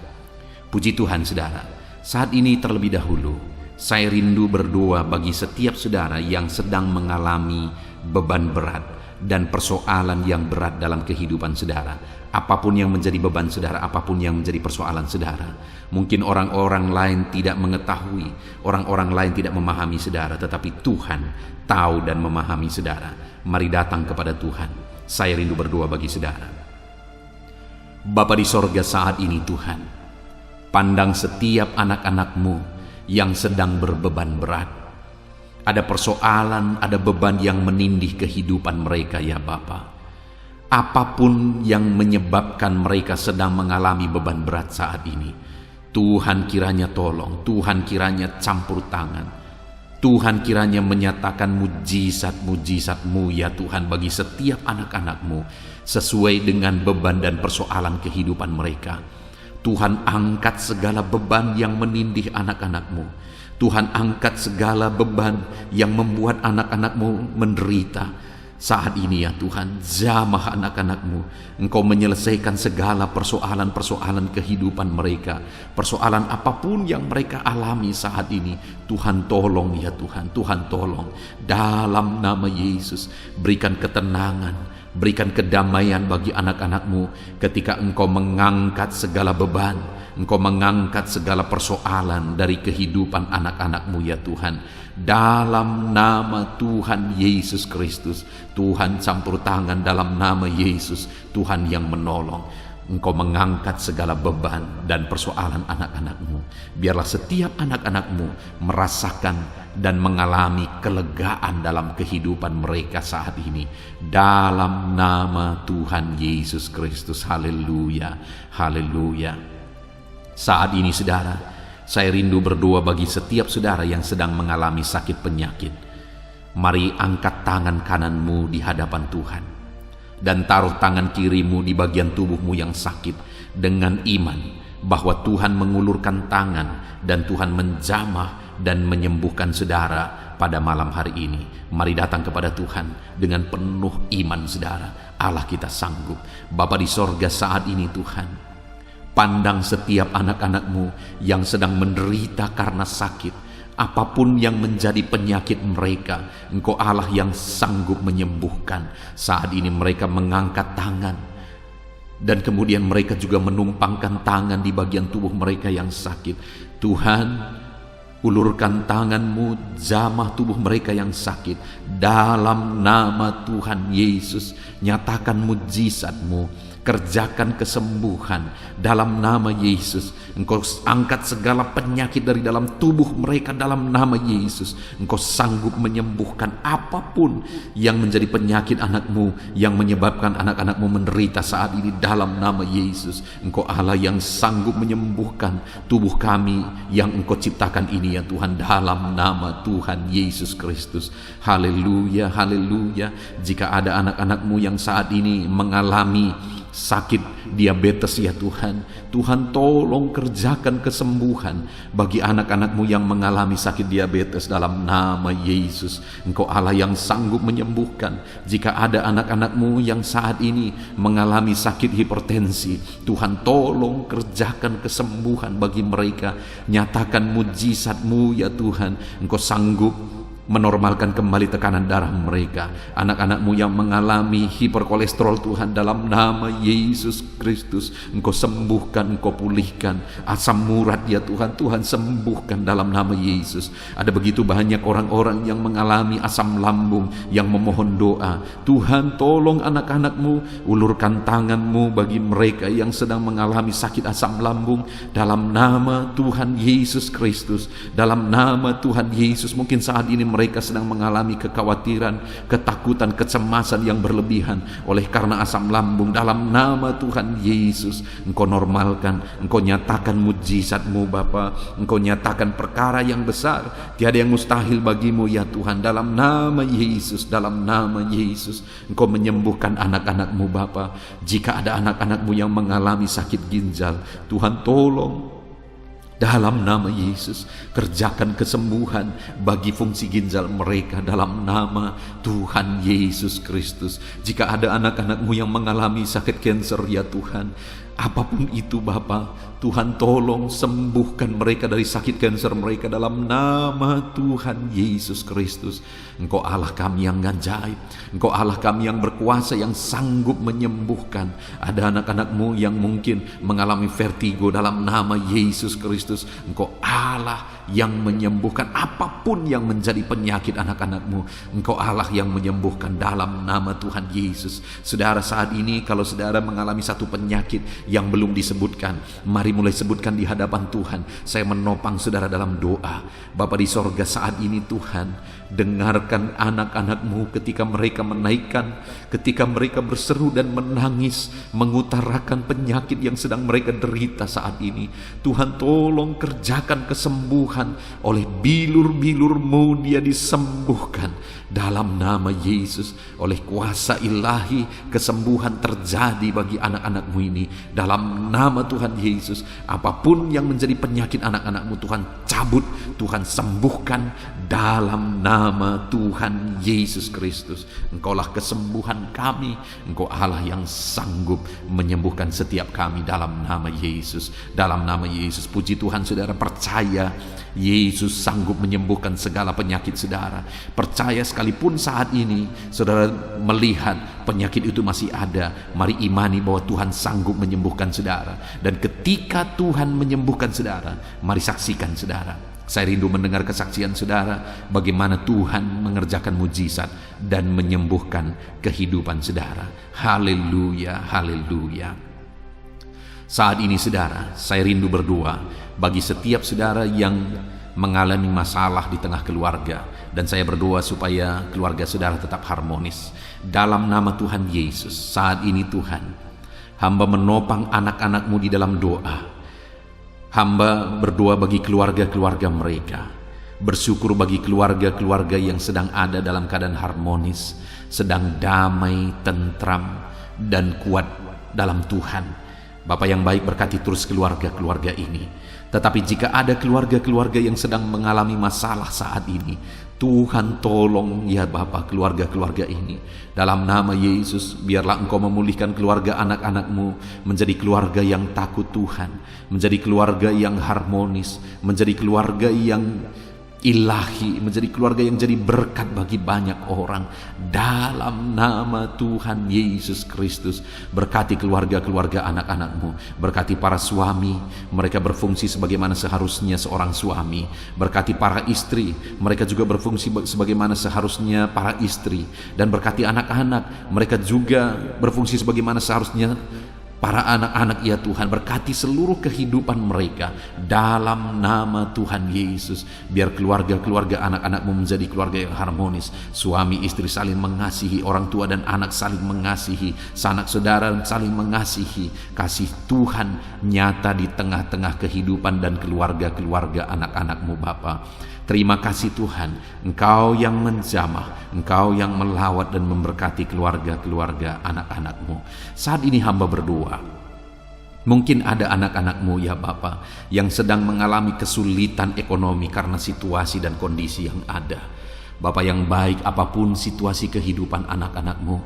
Puji Tuhan saudara, saat ini terlebih dahulu saya rindu berdoa bagi setiap saudara yang sedang mengalami beban berat dan persoalan yang berat dalam kehidupan saudara. Apapun yang menjadi beban saudara, apapun yang menjadi persoalan saudara. Mungkin orang-orang lain tidak mengetahui, orang-orang lain tidak memahami saudara, tetapi Tuhan tahu dan memahami saudara. Mari datang kepada Tuhan. Saya rindu berdoa bagi saudara. Bapa di sorga, saat ini Tuhan, pandang setiap anak-anak-Mu yang sedang berbeban berat. Ada persoalan, ada beban yang menindih kehidupan mereka ya Bapa. Apapun yang menyebabkan mereka sedang mengalami beban berat saat ini, Tuhan kiranya tolong, Tuhan kiranya campur tangan, Tuhan kiranya menyatakan mujizat-mujizat-Mu ya Tuhan bagi setiap anak-anak-Mu sesuai dengan beban dan persoalan kehidupan mereka. Tuhan angkat segala beban yang menindih anak-anak-Mu. Tuhan angkat segala beban yang membuat anak-anak-Mu menderita. Saat ini ya Tuhan, jamah anak-anak-Mu. Engkau menyelesaikan segala persoalan-persoalan kehidupan mereka. Persoalan apapun yang mereka alami saat ini, Tuhan tolong ya Tuhan, Tuhan tolong. Dalam nama Yesus, berikan ketenangan, berikan kedamaian bagi anak-anak-Mu ketika Engkau mengangkat segala beban, Engkau mengangkat segala persoalan dari kehidupan anak-anak-Mu ya Tuhan. Dalam nama Tuhan Yesus Kristus, Tuhan campur tangan dalam nama Yesus, Tuhan yang menolong. Engkau mengangkat segala beban dan persoalan anak-anak-Mu. Biarlah setiap anak-anak-Mu merasakan dan mengalami kelegaan dalam kehidupan mereka saat ini. Dalam nama Tuhan Yesus Kristus, haleluya, haleluya. Saat ini saudara, saya rindu berdoa bagi setiap saudara yang sedang mengalami sakit penyakit. Mari angkat tangan kananmu di hadapan Tuhan dan taruh tangan kirimu di bagian tubuhmu yang sakit dengan iman bahwa Tuhan mengulurkan tangan dan Tuhan menjamah dan menyembuhkan saudara pada malam hari ini. Mari datang kepada Tuhan dengan penuh iman saudara. Allah kita sanggup. Bapa di sorga, saat ini Tuhan, pandang setiap anak-anak-Mu yang sedang menderita karena sakit. Apapun yang menjadi penyakit mereka, Engkau Allah yang sanggup menyembuhkan. Saat ini mereka mengangkat tangan, dan kemudian mereka juga menumpangkan tangan di bagian tubuh mereka yang sakit. Tuhan, ulurkan tangan-Mu, jamah tubuh mereka yang sakit. Dalam nama Tuhan Yesus, nyatakan mujizat-Mu, kerjakan kesembuhan dalam nama Yesus. Engkau angkat segala penyakit dari dalam tubuh mereka dalam nama Yesus. Engkau sanggup menyembuhkan apapun yang menjadi penyakit anak-Mu, yang menyebabkan anak-anak-Mu menderita saat ini dalam nama Yesus. Engkau Allah yang sanggup menyembuhkan tubuh kami yang Engkau ciptakan ini ya Tuhan, dalam nama Tuhan Yesus Kristus. Haleluya, haleluya. Jika ada anak-anak-Mu yang saat ini mengalami sakit diabetes ya Tuhan, Tuhan tolong kerjakan kesembuhan bagi anak-anak-Mu yang mengalami sakit diabetes dalam nama Yesus. Engkau Allah yang sanggup menyembuhkan. Jika ada anak-anak-Mu yang saat ini mengalami sakit hipertensi, Tuhan tolong kerjakan kesembuhan bagi mereka. Nyatakan mujizat-Mu ya Tuhan. Engkau sanggup menormalkan kembali tekanan darah mereka. Anak-anak-Mu yang mengalami hiperkolesterol Tuhan, dalam nama Yesus Kristus, Engkau sembuhkan, Engkau pulihkan. Asam urat ya Tuhan, Tuhan sembuhkan dalam nama Yesus. Ada begitu banyak orang-orang yang mengalami asam lambung yang memohon doa. Tuhan tolong anak-anak-Mu, ulurkan tangan-Mu bagi mereka yang sedang mengalami sakit asam lambung dalam nama Tuhan Yesus Kristus. Dalam nama Tuhan Yesus, mungkin saat ini mereka sedang mengalami kekhawatiran, ketakutan, kecemasan yang berlebihan oleh karena asam lambung. Dalam nama Tuhan Yesus, Engkau normalkan, Engkau nyatakan mujizat-Mu Bapa. Engkau nyatakan perkara yang besar, tiada yang mustahil bagi-Mu ya Tuhan. Dalam nama Yesus, dalam nama Yesus, Engkau menyembuhkan anak-anak-Mu Bapa. Jika ada anak-anak-Mu yang mengalami sakit ginjal, Tuhan tolong, dalam nama Yesus, kerjakan kesembuhan bagi fungsi ginjal mereka dalam nama Tuhan Yesus Kristus. Jika ada anak-anak-Mu yang mengalami sakit kanker ya Tuhan, apapun itu Bapa, Tuhan tolong sembuhkan mereka dari sakit kanker mereka dalam nama Tuhan Yesus Kristus. Engkau Allah kami yang ajaib, Engkau Allah kami yang berkuasa, yang sanggup menyembuhkan. Ada anak-anak-Mu yang mungkin mengalami vertigo, dalam nama Yesus Kristus, Engkau Allah yang menyembuhkan apapun yang menjadi penyakit anak-anakmu. Engkau Allah yang menyembuhkan dalam nama Tuhan Yesus. Saudara, saat ini kalau saudara mengalami satu penyakit yang belum disebutkan, mari mulai sebutkan di hadapan Tuhan. Saya menopang saudara dalam doa. Bapa di sorga, saat ini Tuhan, dengarkan anak-anakmu ketika mereka menaikkan, ketika mereka berseru dan menangis, mengutarakan penyakit yang sedang mereka derita saat ini. Tuhan, tolong kerjakan kesembuhan. Oleh bilur-bilur-Mu dia disembuhkan dalam nama Yesus. Oleh kuasa ilahi, kesembuhan terjadi bagi anak-anakmu ini dalam nama Tuhan Yesus. Apapun yang menjadi penyakit anak-anakmu, Tuhan cabut, Tuhan sembuhkan dalam nama Tuhan Yesus Kristus. Engkaulah kesembuhan kami. Engkau Allah yang sanggup menyembuhkan setiap kami dalam nama Yesus. Dalam nama Yesus, puji Tuhan, saudara percaya Yesus sanggup menyembuhkan segala penyakit saudara. Percaya sekalipun saat ini saudara melihat penyakit itu masih ada, mari imani bahwa Tuhan sanggup menyembuhkan saudara. Dan ketika Tuhan menyembuhkan saudara, mari saksikan saudara. Saya rindu mendengar kesaksian saudara bagaimana Tuhan mengerjakan mujizat dan menyembuhkan kehidupan saudara. Haleluya, haleluya. Saat ini saudara, saya rindu berdoa bagi setiap saudara yang mengalami masalah di tengah keluarga, dan saya berdoa supaya keluarga saudara tetap harmonis. Dalam nama Tuhan Yesus, saat ini Tuhan, hamba menopang anak-anakmu di dalam doa. Hamba berdoa bagi keluarga-keluarga mereka, bersyukur bagi keluarga-keluarga yang sedang ada dalam keadaan harmonis, sedang damai, tentram, dan kuat dalam Tuhan. Bapa yang baik, berkati terus keluarga-keluarga ini. Tetapi jika ada keluarga-keluarga yang sedang mengalami masalah saat ini, Tuhan tolong ya Bapa keluarga-keluarga ini. Dalam nama Yesus, biarlah Engkau memulihkan keluarga anak-anakmu menjadi keluarga yang takut Tuhan, menjadi keluarga yang harmonis, menjadi keluarga yang ilahi, menjadi keluarga yang jadi berkat bagi banyak orang. Dalam nama Tuhan Yesus Kristus, berkati keluarga-keluarga anak-anakmu, berkati para suami, mereka berfungsi sebagaimana seharusnya seorang suami, berkati para istri, mereka juga berfungsi sebagaimana seharusnya para istri, dan berkati anak-anak, mereka juga berfungsi sebagaimana seharusnya para anak-anak ya Tuhan. Berkati seluruh kehidupan mereka dalam nama Tuhan Yesus. Biar keluarga-keluarga anak-anakmu menjadi keluarga yang harmonis. Suami istri saling mengasihi, orang tua dan anak saling mengasihi, sanak saudara saling mengasihi. Kasih Tuhan nyata di tengah-tengah kehidupan dan keluarga-keluarga anak-anakmu Bapa. Terima kasih Tuhan, Engkau yang menjamah, Engkau yang melawat dan memberkati keluarga-keluarga anak-anakmu. Saat ini hamba berdoa, mungkin ada anak-anakmu ya Bapa yang sedang mengalami kesulitan ekonomi karena situasi dan kondisi yang ada. Bapa yang baik, apapun situasi kehidupan anak-anakmu,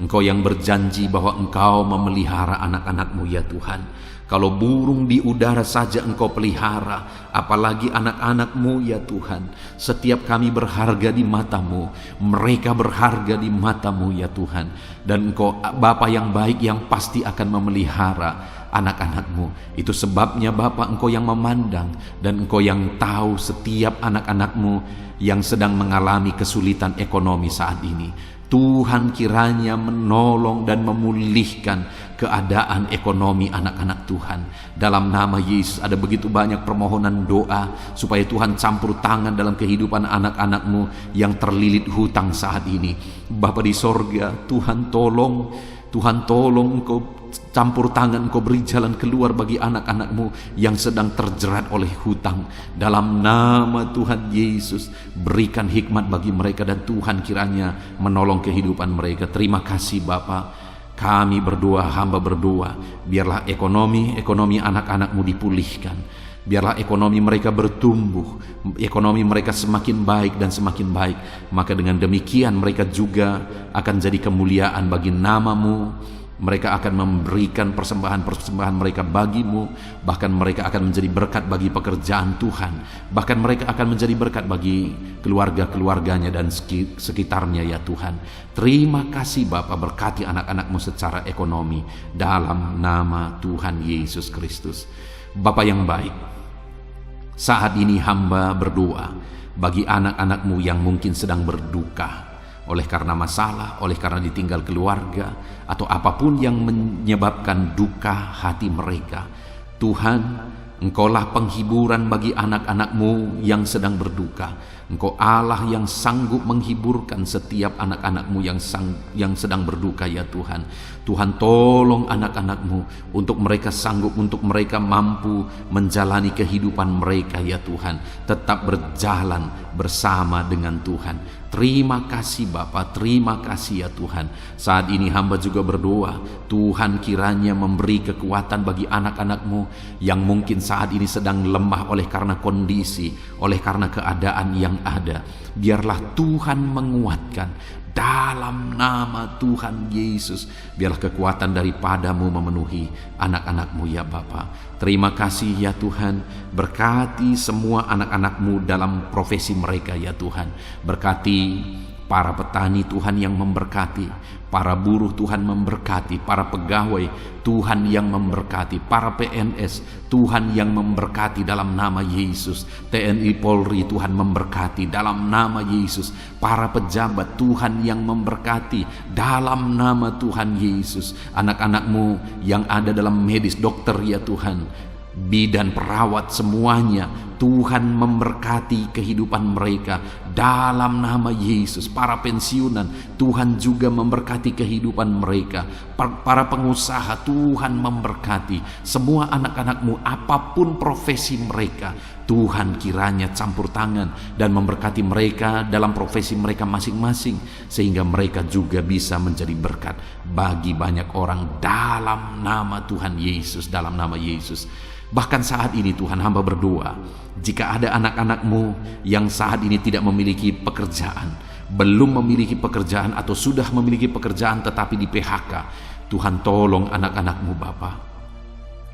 Engkau yang berjanji bahwa Engkau memelihara anak-anakmu ya Tuhan. Kalau burung di udara saja Engkau pelihara, apalagi anak-anakmu ya Tuhan. Setiap kami berharga di mata-Mu, mereka berharga di mata-Mu ya Tuhan. Dan Engkau Bapa yang baik yang pasti akan memelihara anak-anakmu. Itu sebabnya Bapa, Engkau yang memandang dan Engkau yang tahu setiap anak-anakmu yang sedang mengalami kesulitan ekonomi saat ini. Tuhan kiranya menolong dan memulihkan keadaan ekonomi anak-anak Tuhan. Dalam nama Yesus, ada begitu banyak permohonan doa supaya Tuhan campur tangan dalam kehidupan anak-anakmu yang terlilit hutang saat ini. Bapa di sorga, Tuhan tolong Engkau campur tangan, Engkau beri jalan keluar bagi anak-anakmu yang sedang terjerat oleh hutang. Dalam nama Tuhan Yesus, berikan hikmat bagi mereka dan Tuhan kiranya menolong kehidupan mereka. Terima kasih Bapa. Kami berdoa, hamba berdoa, biarlah ekonomi anak-anakmu dipulihkan. Biarlah ekonomi mereka bertumbuh, ekonomi mereka semakin baik dan semakin baik. Maka dengan demikian mereka juga akan jadi kemuliaan bagi nama-Mu. Mereka akan memberikan persembahan-persembahan mereka bagimu. Bahkan mereka akan menjadi berkat bagi pekerjaan Tuhan. Bahkan mereka akan menjadi berkat bagi keluarga-keluarganya dan sekitarnya ya Tuhan. Terima kasih Bapa, berkati anak-anakmu secara ekonomi dalam nama Tuhan Yesus Kristus. Bapa yang baik, Saat ini hamba berdoa bagi anak-anak-Mu yang mungkin sedang berduka oleh karena masalah, oleh karena ditinggal keluarga, atau apapun yang menyebabkan duka hati mereka. Tuhan, Engkaulah penghiburan bagi anak-anak-Mu yang sedang berduka. Engkau Allah yang sanggup menghiburkan setiap anak-anak-Mu yang sedang berduka, ya Tuhan. Tuhan, tolong anak-anak-Mu untuk mereka sanggup, untuk mereka mampu menjalani kehidupan mereka, ya Tuhan. Tetap berjalan bersama dengan Tuhan. Terima kasih Bapa, terima kasih ya Tuhan. Saat ini hamba juga berdoa, Tuhan kiranya memberi kekuatan bagi anak-anak-Mu yang mungkin saat ini sedang lemah oleh karena kondisi, oleh karena keadaan yang ada. Biarlah Tuhan menguatkan dalam nama Tuhan Yesus. Biarlah kekuatan daripada-Mu memenuhi anak-anak-Mu ya Bapa. Terima kasih ya Tuhan. Berkati semua anak-anak-Mu dalam profesi mereka ya Tuhan. Berkati para petani Tuhan yang memberkati, para buruh Tuhan memberkati, para pegawai Tuhan yang memberkati, para PNS Tuhan yang memberkati dalam nama Yesus. TNI Polri Tuhan memberkati dalam nama Yesus. Para pejabat Tuhan yang memberkati dalam nama Tuhan Yesus. Anak-anak-Mu yang ada dalam medis, dokter ya Tuhan, bidan, perawat, semuanya Tuhan memberkati kehidupan mereka dalam nama Yesus. Para pensiunan Tuhan juga memberkati kehidupan mereka. Para pengusaha Tuhan memberkati. Semua anak-anak-Mu apapun profesi mereka, Tuhan kiranya campur tangan dan memberkati mereka dalam profesi mereka masing-masing, sehingga mereka juga bisa menjadi berkat bagi banyak orang dalam nama Tuhan Yesus, dalam nama Yesus. Bahkan saat ini Tuhan, hamba berdoa, jika ada anak-anak-Mu yang saat ini tidak memiliki pekerjaan, belum memiliki pekerjaan, atau sudah memiliki pekerjaan tetapi di PHK, Tuhan tolong anak-anak-Mu Bapa.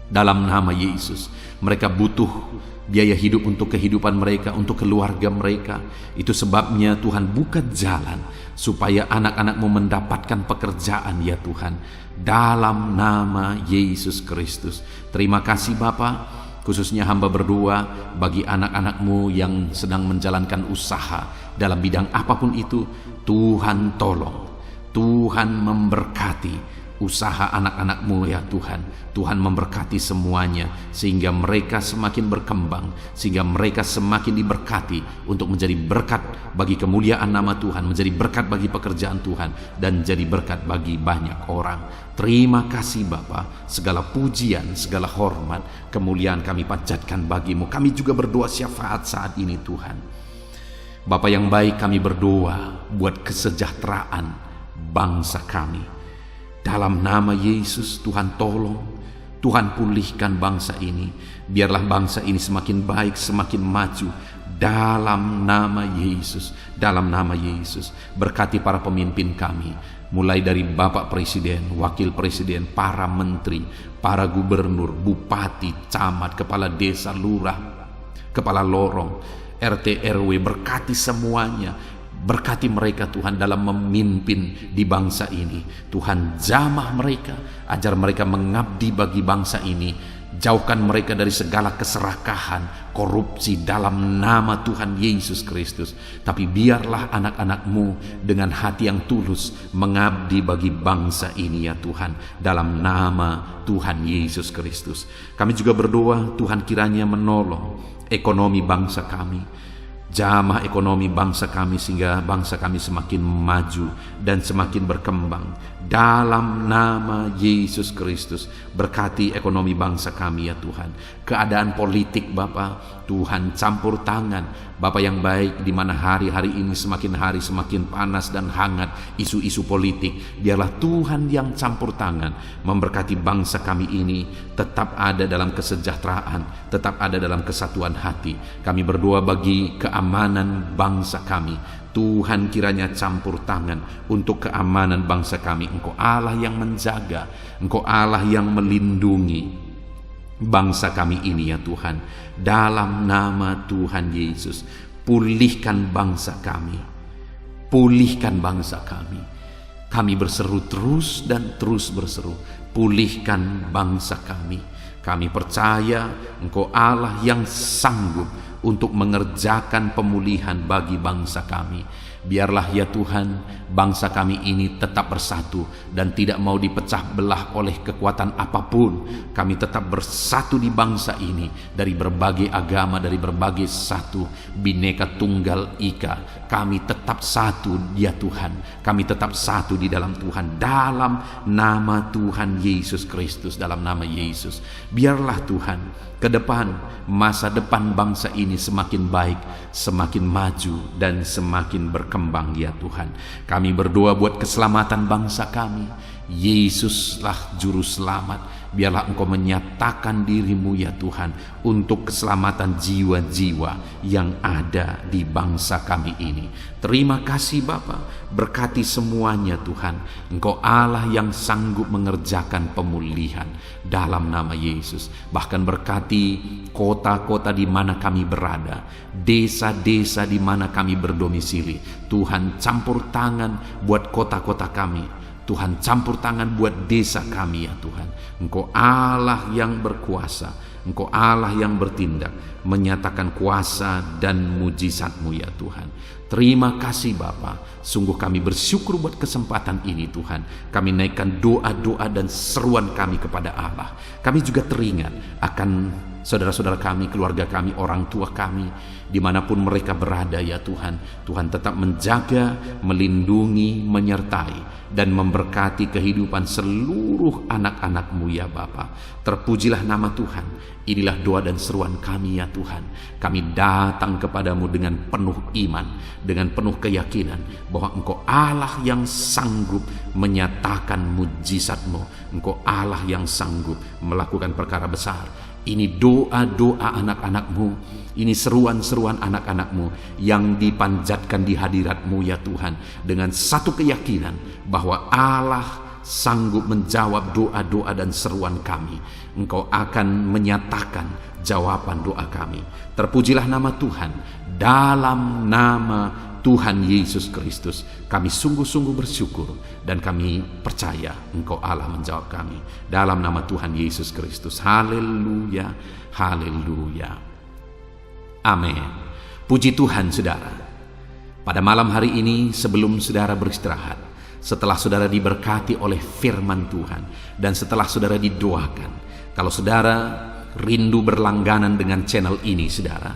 Dalam nama Yesus, mereka butuh biaya hidup untuk kehidupan mereka, untuk keluarga mereka. Itu sebabnya Tuhan buka jalan supaya anak-anak-Mu mendapatkan pekerjaan ya Tuhan. Dalam nama Yesus Kristus. Terima kasih Bapa. Khususnya hamba berdoa bagi anak-anak-Mu yang sedang menjalankan usaha dalam bidang apapun itu. Tuhan tolong, Tuhan memberkati usaha anak-anak-Mu ya Tuhan. Tuhan memberkati semuanya sehingga mereka semakin berkembang, sehingga mereka semakin diberkati untuk menjadi berkat bagi kemuliaan nama Tuhan, menjadi berkat bagi pekerjaan Tuhan, dan jadi berkat bagi banyak orang. Terima kasih Bapa. Segala pujian, segala hormat, kemuliaan kami panjatkan bagi-Mu. Kami juga berdoa syafaat saat ini Tuhan. Bapa yang baik, kami berdoa buat kesejahteraan bangsa kami. Dalam nama Yesus, Tuhan tolong, Tuhan pulihkan bangsa ini. Biarlah bangsa ini semakin baik, semakin maju. Dalam nama Yesus, dalam nama Yesus. Berkati para pemimpin kami, mulai dari Bapak Presiden, Wakil Presiden, para menteri, para gubernur, bupati, camat, kepala desa, lurah, kepala lorong, RT RW. Berkati semuanya. Berkati mereka Tuhan dalam memimpin di bangsa ini. Tuhan jamah mereka, ajar mereka mengabdi bagi bangsa ini. Jauhkan mereka dari segala keserakahan, korupsi dalam nama Tuhan Yesus Kristus. Tapi biarlah anak-anak-Mu dengan hati yang tulus mengabdi bagi bangsa ini ya Tuhan, dalam nama Tuhan Yesus Kristus. Kami juga berdoa Tuhan kiranya menolong ekonomi bangsa kami, jamah ekonomi bangsa kami, sehingga bangsa kami semakin maju dan semakin berkembang dalam nama Yesus Kristus. Berkati ekonomi bangsa kami ya Tuhan. Keadaan politik Bapa, Tuhan campur tangan Bapa yang baik, di mana hari-hari ini semakin hari semakin panas dan hangat isu-isu politik. Biarlah Tuhan yang campur tangan memberkati bangsa kami ini tetap ada dalam kesejahteraan, tetap ada dalam kesatuan hati. Kami berdoa bagi keamanan bangsa kami. Tuhan kiranya campur tangan untuk keamanan bangsa kami. Engkau Allah yang menjaga, Engkau Allah yang melindungi bangsa kami ini ya Tuhan. Dalam nama Tuhan Yesus, pulihkan bangsa kami, pulihkan bangsa kami. Kami berseru terus dan terus berseru, pulihkan bangsa kami. Kami percaya Engkau Allah yang sanggup untuk mengerjakan pemulihan bagi bangsa kami. Biarlah ya Tuhan, bangsa kami ini tetap bersatu dan tidak mau dipecah belah oleh kekuatan apapun. Kami tetap bersatu di bangsa ini, dari berbagai agama, dari berbagai satu, Bhinneka Tunggal Ika. Kami tetap satu ya Tuhan. Kami tetap satu di dalam Tuhan, dalam nama Tuhan Yesus Kristus, dalam nama Yesus. Biarlah Tuhan, ke depan, masa depan bangsa ini semakin baik, semakin maju dan semakin berkembang ya Tuhan. Kami berdoa buat keselamatan bangsa kami. Yesuslah juru selamat. Biarlah Engkau menyatakan diri-Mu ya Tuhan untuk keselamatan jiwa-jiwa yang ada di bangsa kami ini. Terima kasih Bapa, berkati semuanya Tuhan. Engkau Allah yang sanggup mengerjakan pemulihan dalam nama Yesus. Bahkan berkati kota-kota di mana kami berada, desa-desa di mana kami berdomisili. Tuhan campur tangan buat kota-kota kami. Tuhan campur tangan buat desa kami ya Tuhan. Engkau Allah yang berkuasa, Engkau Allah yang bertindak, menyatakan kuasa dan mujizat-Mu ya Tuhan. Terima kasih Bapa. Sungguh kami bersyukur buat kesempatan ini Tuhan. Kami naikkan doa-doa dan seruan kami kepada Allah. Kami juga teringat akan saudara-saudara kami, keluarga kami, orang tua kami, dimanapun mereka berada ya Tuhan. Tuhan tetap menjaga, melindungi, menyertai, dan memberkati kehidupan seluruh anak-anak-Mu ya Bapa. Terpujilah nama Tuhan. Inilah doa dan seruan kami ya Tuhan. Kami datang kepadamu dengan penuh iman, dengan penuh keyakinan bahwa Engkau Allah yang sanggup menyatakan mujizat-Mu. Engkau Allah yang sanggup melakukan perkara besar. Ini doa-doa anak-anak-Mu, ini seruan-seruan anak-anak-Mu yang dipanjatkan di hadirat-Mu ya Tuhan, dengan satu keyakinan bahwa Allah sanggup menjawab doa-doa dan seruan kami. Engkau akan menyatakan jawaban doa kami. Terpujilah nama Tuhan. Dalam nama Tuhan Yesus Kristus kami sungguh-sungguh bersyukur dan kami percaya Engkau Allah menjawab kami. Dalam nama Tuhan Yesus Kristus. Haleluya, haleluya. Amin. Puji Tuhan saudara. Pada malam hari ini sebelum saudara beristirahat, setelah saudara diberkati oleh firman Tuhan, dan setelah saudara didoakan, kalau saudara rindu berlangganan dengan channel ini saudara,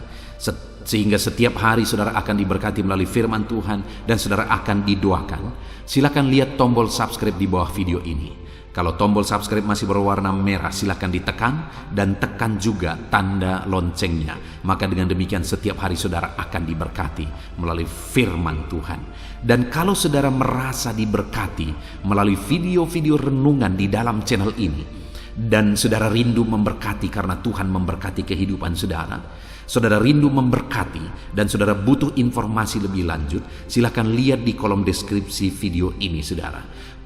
sehingga setiap hari saudara akan diberkati melalui firman Tuhan dan saudara akan didoakan, silakan lihat tombol subscribe di bawah video ini. Kalau tombol subscribe masih berwarna merah, silakan ditekan dan tekan juga tanda loncengnya. Maka dengan demikian setiap hari saudara akan diberkati melalui firman Tuhan. Dan kalau saudara merasa diberkati melalui video-video renungan di dalam channel ini, dan saudara rindu memberkati karena Tuhan memberkati kehidupan saudara, saudara rindu memberkati dan saudara butuh informasi lebih lanjut, silakan lihat di kolom deskripsi video ini saudara.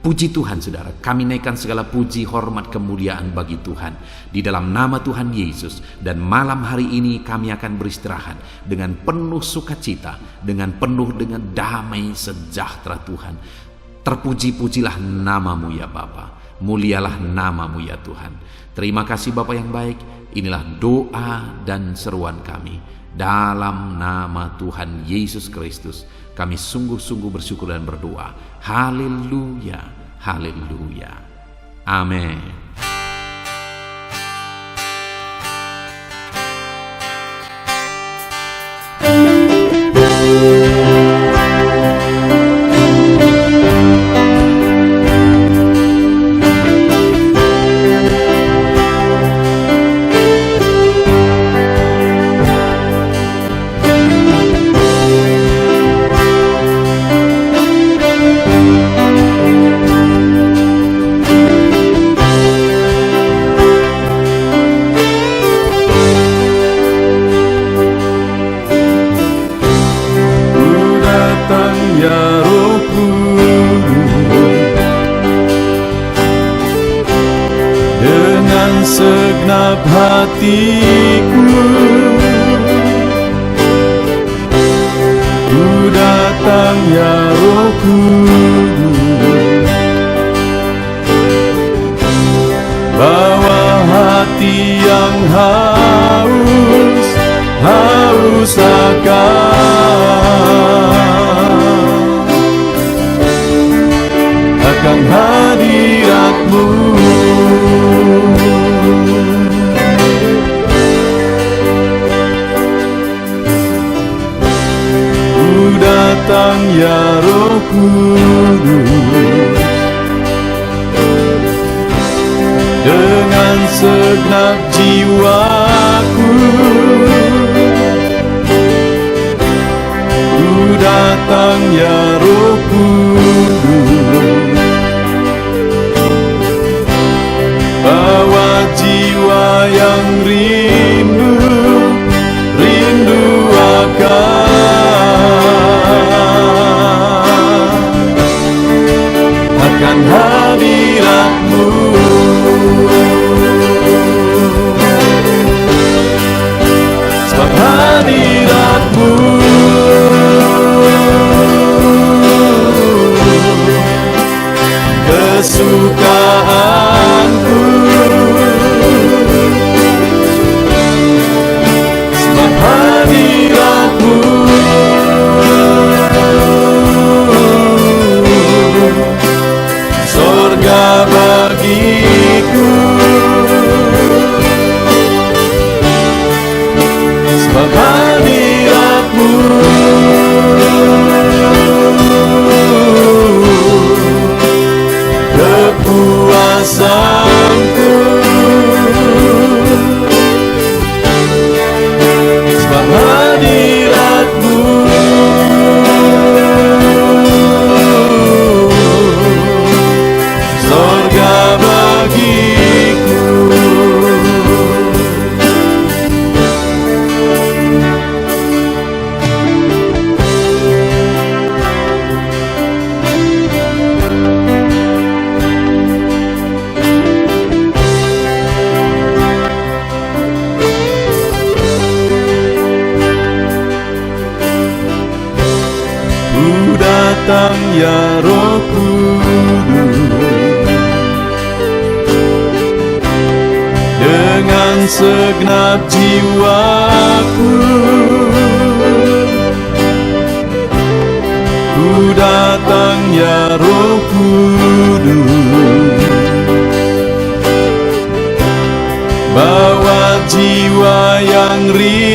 Puji Tuhan saudara, kami naikkan segala puji, hormat, kemuliaan bagi Tuhan di dalam nama Tuhan Yesus. Dan malam hari ini kami akan beristirahat dengan penuh sukacita, dengan damai sejahtera Tuhan. Terpuji-pujilah nama-Mu ya Bapa, mulialah nama-Mu ya Tuhan. Terima kasih Bapa yang baik. Inilah doa dan seruan kami dalam nama Tuhan Yesus Kristus. Kami sungguh-sungguh bersyukur dan berdoa. Haleluya, haleluya. Amin. Segenap hatiku ku datang ya Roh Kudus, bawa hati haus akan hadirat-Mu. Ku datang ya Roh Kudus, dengan segenap jiwaku. Ku datang ya Roh Kudus, bawa jiwa yang rindu akan hadirat-Mu. Sebab hadirat-Mu kesukaanku. Sebab hadirat-Mu sorga bagiku. Sebab hadirat-Mu kepuasanku. Sebab hadirat-Mu sorga bagiku. Ku datang ya Roh Kudus, dengan segenap jiwaku. Ku datang ya Roh Kudus, bawa jiwa yang rindu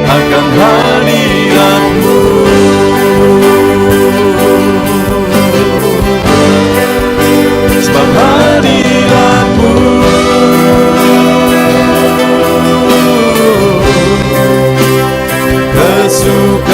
akan hadirat-Mu. Sebab hadirat-Mu kesukaanku.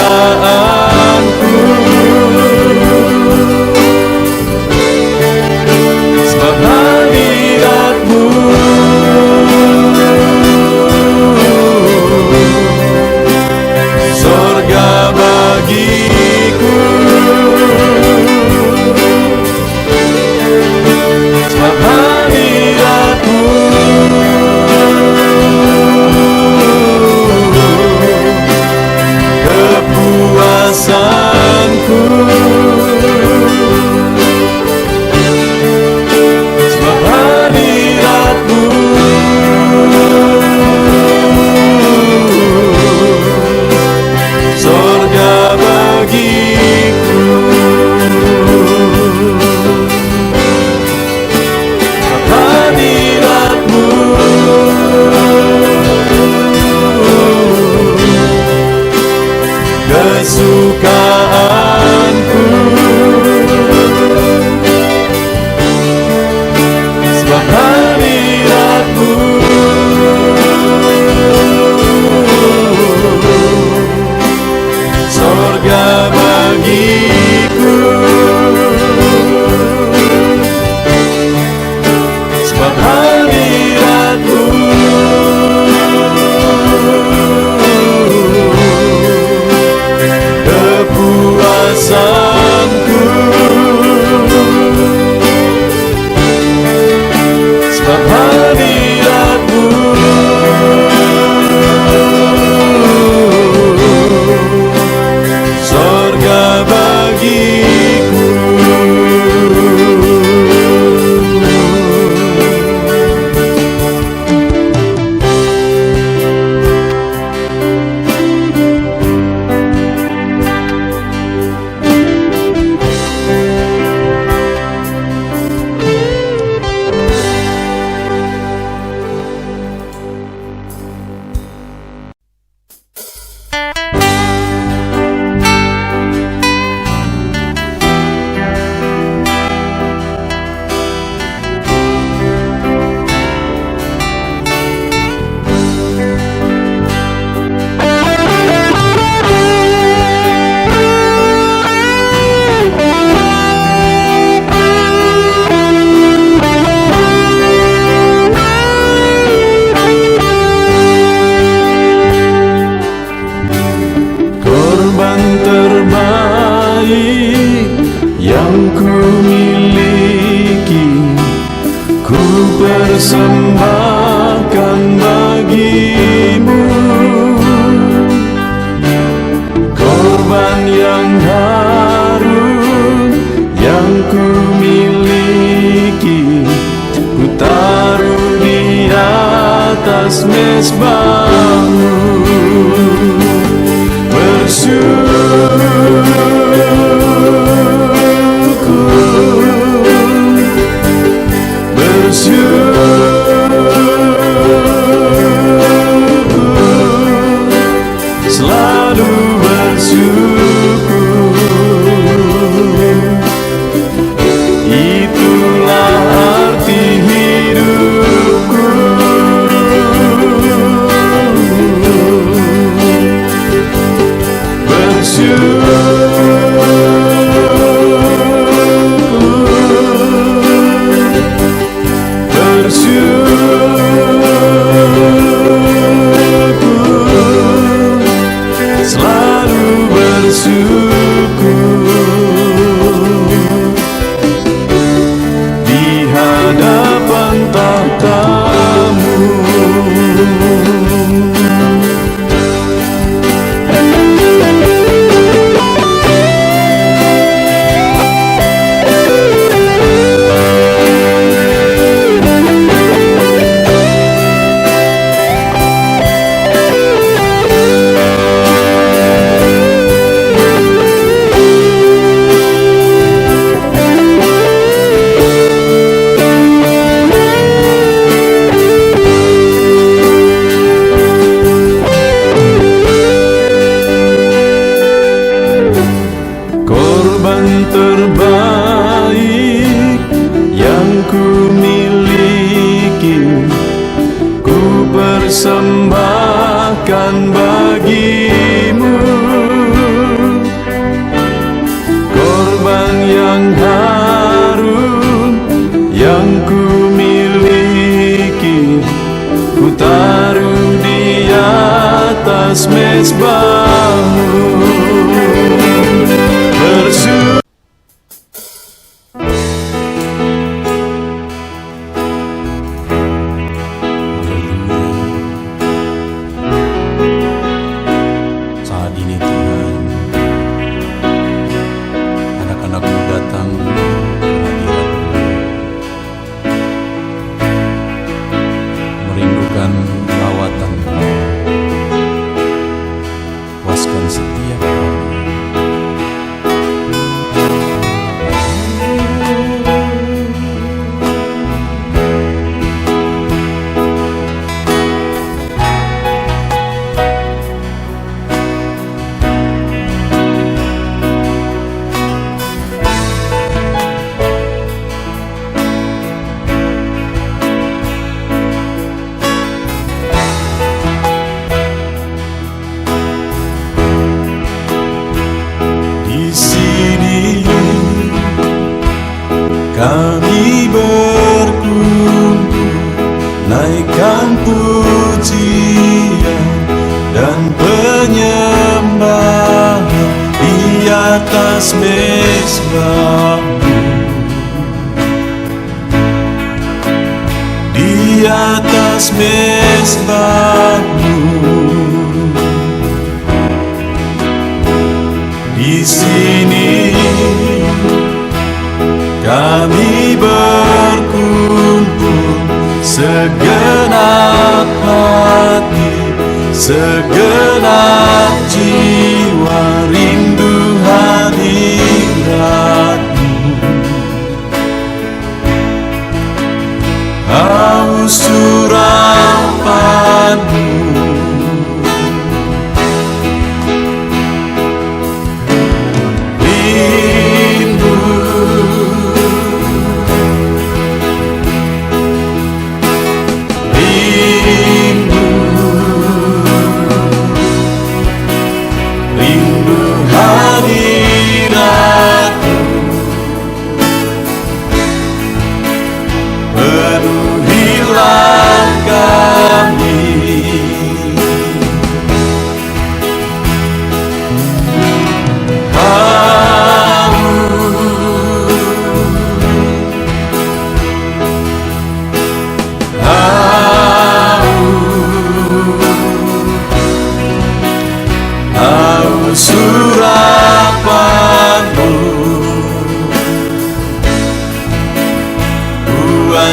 miliki ku persembahkan bagimu. Korban yang harum yang ku miliki ku taruh di atas mezbahmu. Selalu bersyukur, itulah arti hidupku. Selalu bersyukur di hadapan tahta-Mu. Korban terbaik yang ku miliki ku persembahkan bagimu. Korban yang harum yang ku miliki ku taruh di atas mezbahmu. Saat ini Tuhan, anak-anak-Mu datang ke hadirat-Mu, merindukan lawatan-Mu. Puaskan setiap kami. Kami berkumpul, naikkan pujian dan penyembahan di atas mezbah-Mu, di atas mezbah-Mu. Di sini kami berkumpul, segenap hati, segenap jiwa rindu hadirat-Mu. Haus urapan-Mu,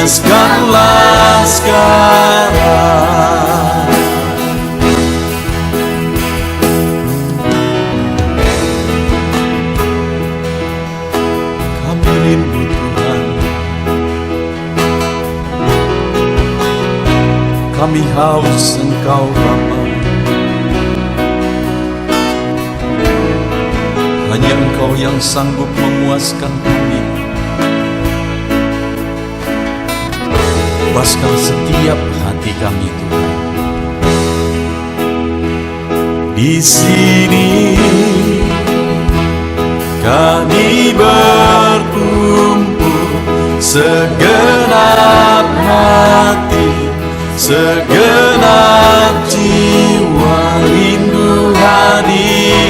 puaskanlah sekarang. Kami rindu Tuhan, kami haus Engkau Bapa. Hanya Engkau yang sanggup memuaskan kami. Puaskan setiap hati kami Tuhan. Di sini kami berkumpul, segenap hati, segenap jiwa rindu hadirat-Mu.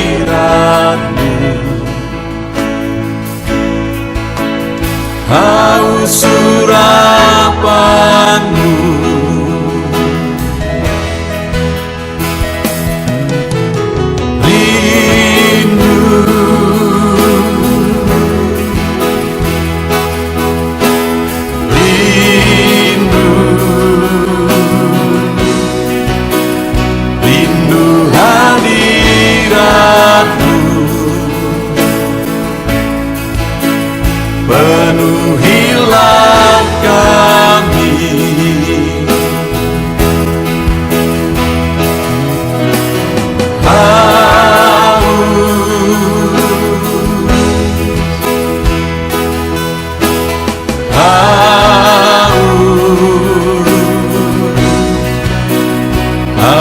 Haus urapan-Mu, rindu, rindu, rindu hadirat-Mu. Penuhilah kami,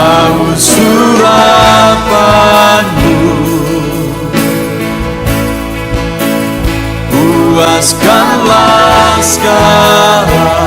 haus urapan-Mu. Puaskanlah sekarang.